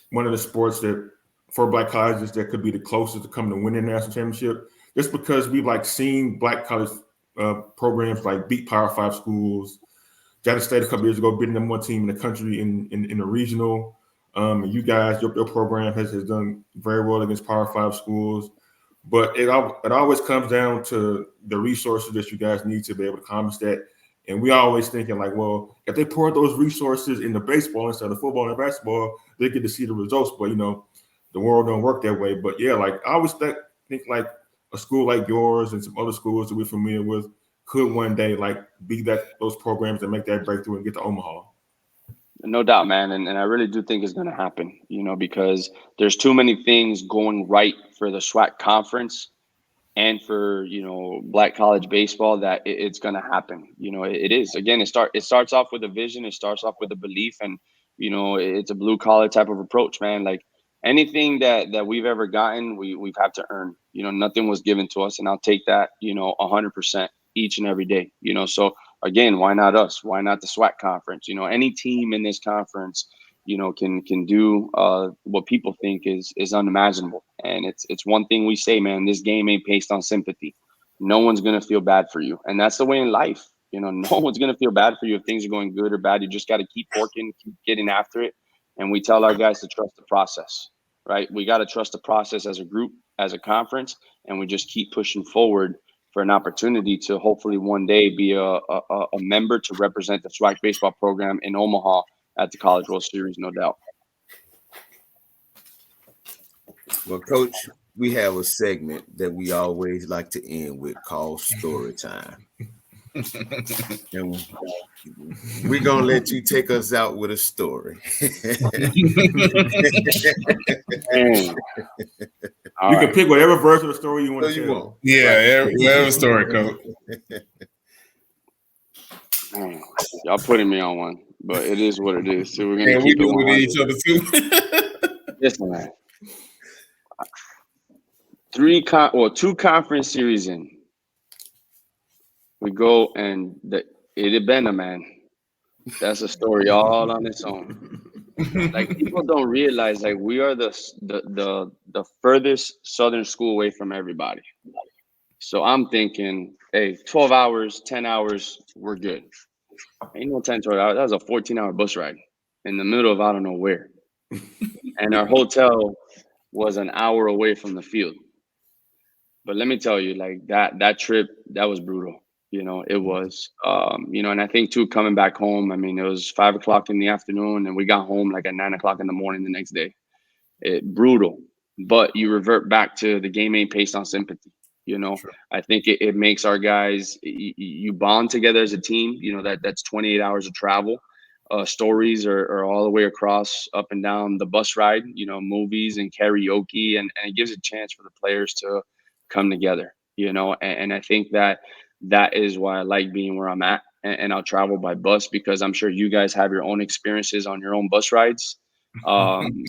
one of the sports that for Black colleges that could be the closest to coming to winning the national championship, just because we've like seen Black college programs like beat Power 5 schools. Jackson State a couple years ago beating them one team in the country in the regional. And you guys, your program has done very well against Power 5 schools. But it always comes down to the resources that you guys need to be able to accomplish that. And we always thinking like, well, if they pour those resources into baseball instead of football and basketball, they get to see the results. But, the world don't work that way. But, yeah, like I always think like a school like yours and some other schools that we're familiar with could one day like be those programs that make that breakthrough and get to Omaha. No doubt, man. And I really do think it's going to happen, because there's too many things going right for the SWAC conference and for, Black college baseball that it's going to happen. It is. Again, it starts off with a vision. It starts off with a belief. And, it's a blue collar type of approach, man. Like anything that we've ever gotten, we've had to earn. Nothing was given to us. And I'll take that, 100% each and every day. So again, why not us? Why not the SWAC conference? Any team in this conference, can do what people think is unimaginable. And it's one thing we say, man, this game ain't based on sympathy. No one's going to feel bad for you. And that's the way in life. No one's going to feel bad for you if things are going good or bad. You just got to keep working, keep getting after it. And we tell our guys to trust the process, right? We got to trust the process as a group, as a conference, and we just keep pushing forward for an opportunity to hopefully one day be a member to represent the SWAC baseball program in Omaha at the College World Series, no doubt. Well, Coach, we have a segment that we always like to end with called Story Time. And we're going to let you take us out with a story. You can pick whatever version of the story you want to tell. Yeah, whatever story, Coach. Y'all putting me on one, but it is what it is. So we're going to keep we do it with each other too. Listen, man. 2 conference series in. We go and it been a man. That's a story all on its own. Like people don't realize, like we are the furthest southern school away from everybody. So I'm thinking, hey, 12 hours, 10 hours, we're good. Ain't no 10, 12 hours. That was a 14-hour bus ride in the middle of I don't know where. And our hotel was an hour away from the field. But let me tell you, like that trip, that was brutal. It was, and I think too, coming back home, I mean, it was 5 o'clock in the afternoon and we got home like at 9 o'clock in the morning the next day. Brutal, but you revert back to the game ain't based on sympathy. Sure. I think it makes our guys, you bond together as a team, that's 28 hours of travel. Stories are all the way across up and down the bus ride, movies and karaoke, and it gives a chance for the players to come together, and I think that is why I like being where I'm at, and I'll travel by bus because I'm sure you guys have your own experiences on your own bus rides. I'm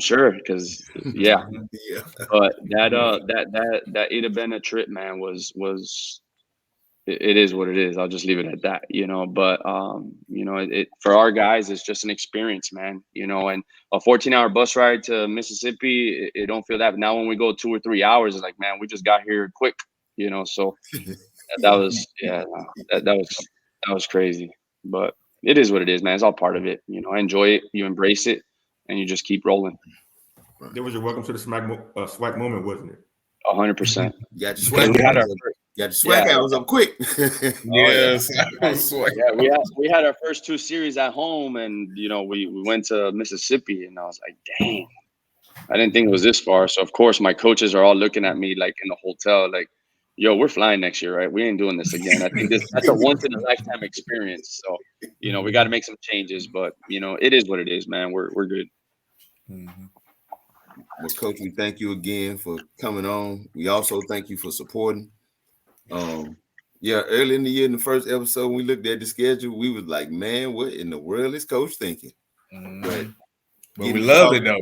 sure because yeah. But that Ida Bena trip, man, was it is what it is. I'll just leave it at that, But it for our guys, it's just an experience, man. And a 14-hour bus ride to Mississippi, it don't feel that. But now when we go 2 or 3 hours, it's like, man, we just got here quick, So that was that was crazy. But it is what it is, man. It's all part of it. I enjoy it. You embrace it, and you just keep rolling. That was your welcome to the SWAC moment, wasn't it? 100%. You got your SWAC hours up quick. Yes. We had our first 2 series at home, and we went to Mississippi, and I was like, dang. I didn't think it was this far. So of course my coaches are all looking at me like in the hotel, like, yo, we're flying next year, right? We ain't doing this again. I think that's a once in a lifetime experience. So, we got to make some changes, but it is what it is, man. We're good. Mm-hmm. Well, Coach, we thank you again for coming on. We also thank you for supporting. Early in the year, in the first episode, when we looked at the schedule, we was like, man, what in the world is Coach thinking? Mm-hmm. But we loved it, though.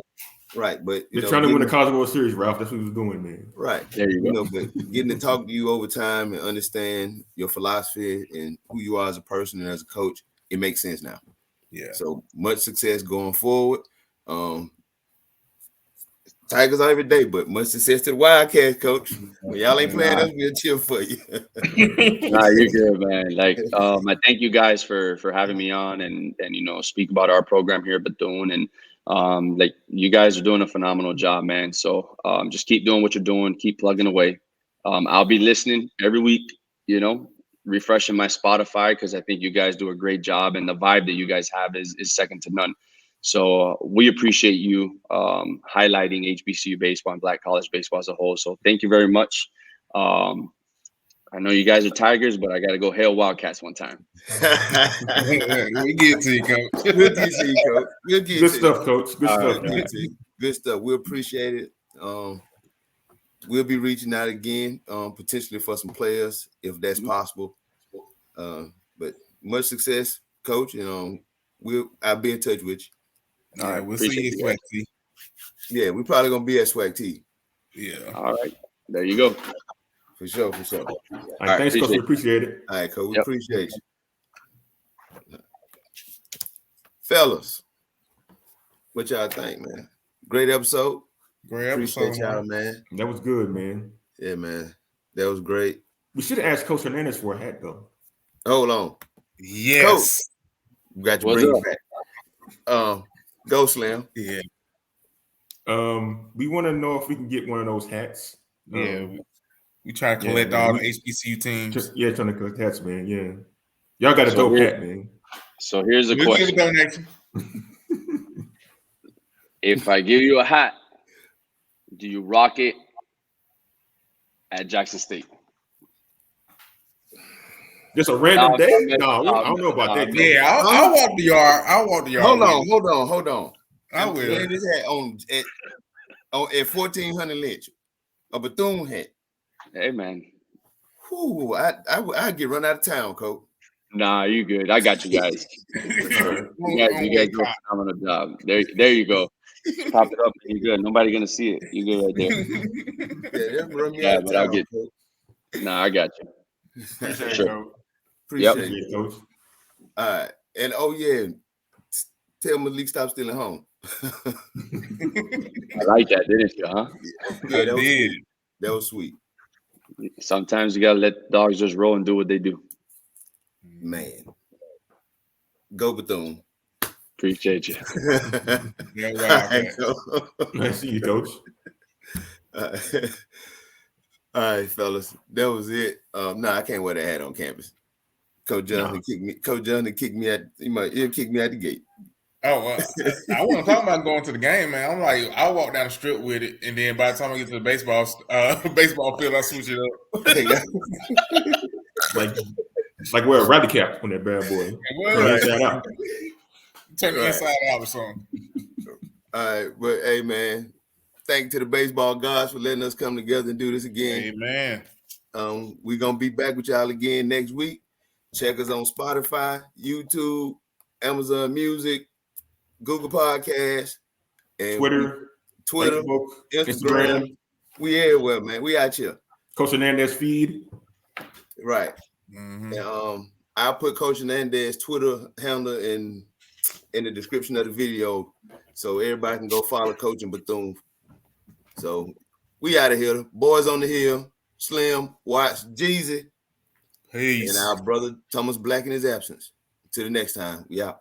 Right, but they're trying to win the College World Series, Ralph. That's what he was doing, man. Right, there you go. But getting to talk to you over time and understand your philosophy and who you are as a person and as a coach, it makes sense now. Yeah. So much success going forward. Tigers are every day, but much success to the Wildcats, Coach. When y'all ain't playing us, we'll cheer for you. Nah, you're good, man. Like, I thank you guys for having me on and speak about our program here at Bethune. And like, you guys are doing a phenomenal job, man. So just keep doing what you're doing, keep plugging away. I'll be listening every week, refreshing my Spotify because I think you guys do a great job, and the vibe that you guys have is second to none. So we appreciate you highlighting HBCU baseball and Black college baseball as a whole. So thank you very much. I know you guys are Tigers, but I got to go hail Wildcats one time. We get to you, Coach. We'll get to you, Coach. We'll get Good to stuff, Coach. Good stuff. Right, good stuff. We appreciate it. We'll be reaching out again, potentially for some players if that's possible. But much success, Coach. And I'll be in touch with you. All right, we'll see you at Swag T. Yeah, we're probably gonna be at Swag T. Yeah. All right. There you go. For sure. All right, thanks, Coach. We appreciate it. All right, Coach. We appreciate you. Fellas, what y'all think, man? Great episode. Appreciate y'all, man. That was good, man. Yeah, man. That was great. We should have asked Coach Hernandez for a hat, though. Hold on. Yes. Coach, we got to bring you back. Go Slim. Yeah. We want to know if we can get one of those hats. Yeah. We try to collect all the HBCU teams. Trying to collect hats, man. Yeah. Y'all got a dope hat, man. So here's the question. Give a donation. If I give you a hat, do you rock it at Jackson State? Just a random day? No, I don't know about that. Yeah, I'll walk the yard. Hold on. I will wear this hat at 1400 Lynch, a Bethune hat. Hey, man. Whew, I get run out of town, Coach. Nah, you good. I got you guys. You guys do a phenomenal job. There you go. Pop it up. You good. Nobody gonna see it. You good right there. Yeah, but I'll get you. Nah, I got you. Appreciate it, Coach. All right. And tell Malik stop stealing home. I like that, didn't you, huh? Yeah, that was sweet. Sometimes you gotta let dogs just roll and do what they do. Man. Go Bethune. Appreciate you. Nice to see you, Coach. All right, fellas. That was it. I can't wear that hat on campus. Coach Johnson kicked me. Coach Johnson kicked me at. He'll kick me at the gate. Oh, well, I wasn't talking about going to the game, man. I'm like, I'll walk down the strip with it, and then by the time I get to the baseball field, I switch it up. like wear a rally cap on that bad boy. Turn the inside out or something. All right, but hey, man, thank you to the baseball gods for letting us come together and do this again. Amen. We're gonna be back with y'all again next week. Check us on Spotify, YouTube, Amazon Music, Google Podcasts, and Twitter, Facebook, Instagram. We everywhere, man. We out here. Coach Hernandez feed. Right. Mm-hmm. And I'll put Coach Hernandez Twitter handle in the description of the video so everybody can go follow Coach in Bethune. So we out of here. Boys on the hill, Slim, Watts, Jeezy. Peace. And our brother Thomas Black in his absence. Till the next time. We out.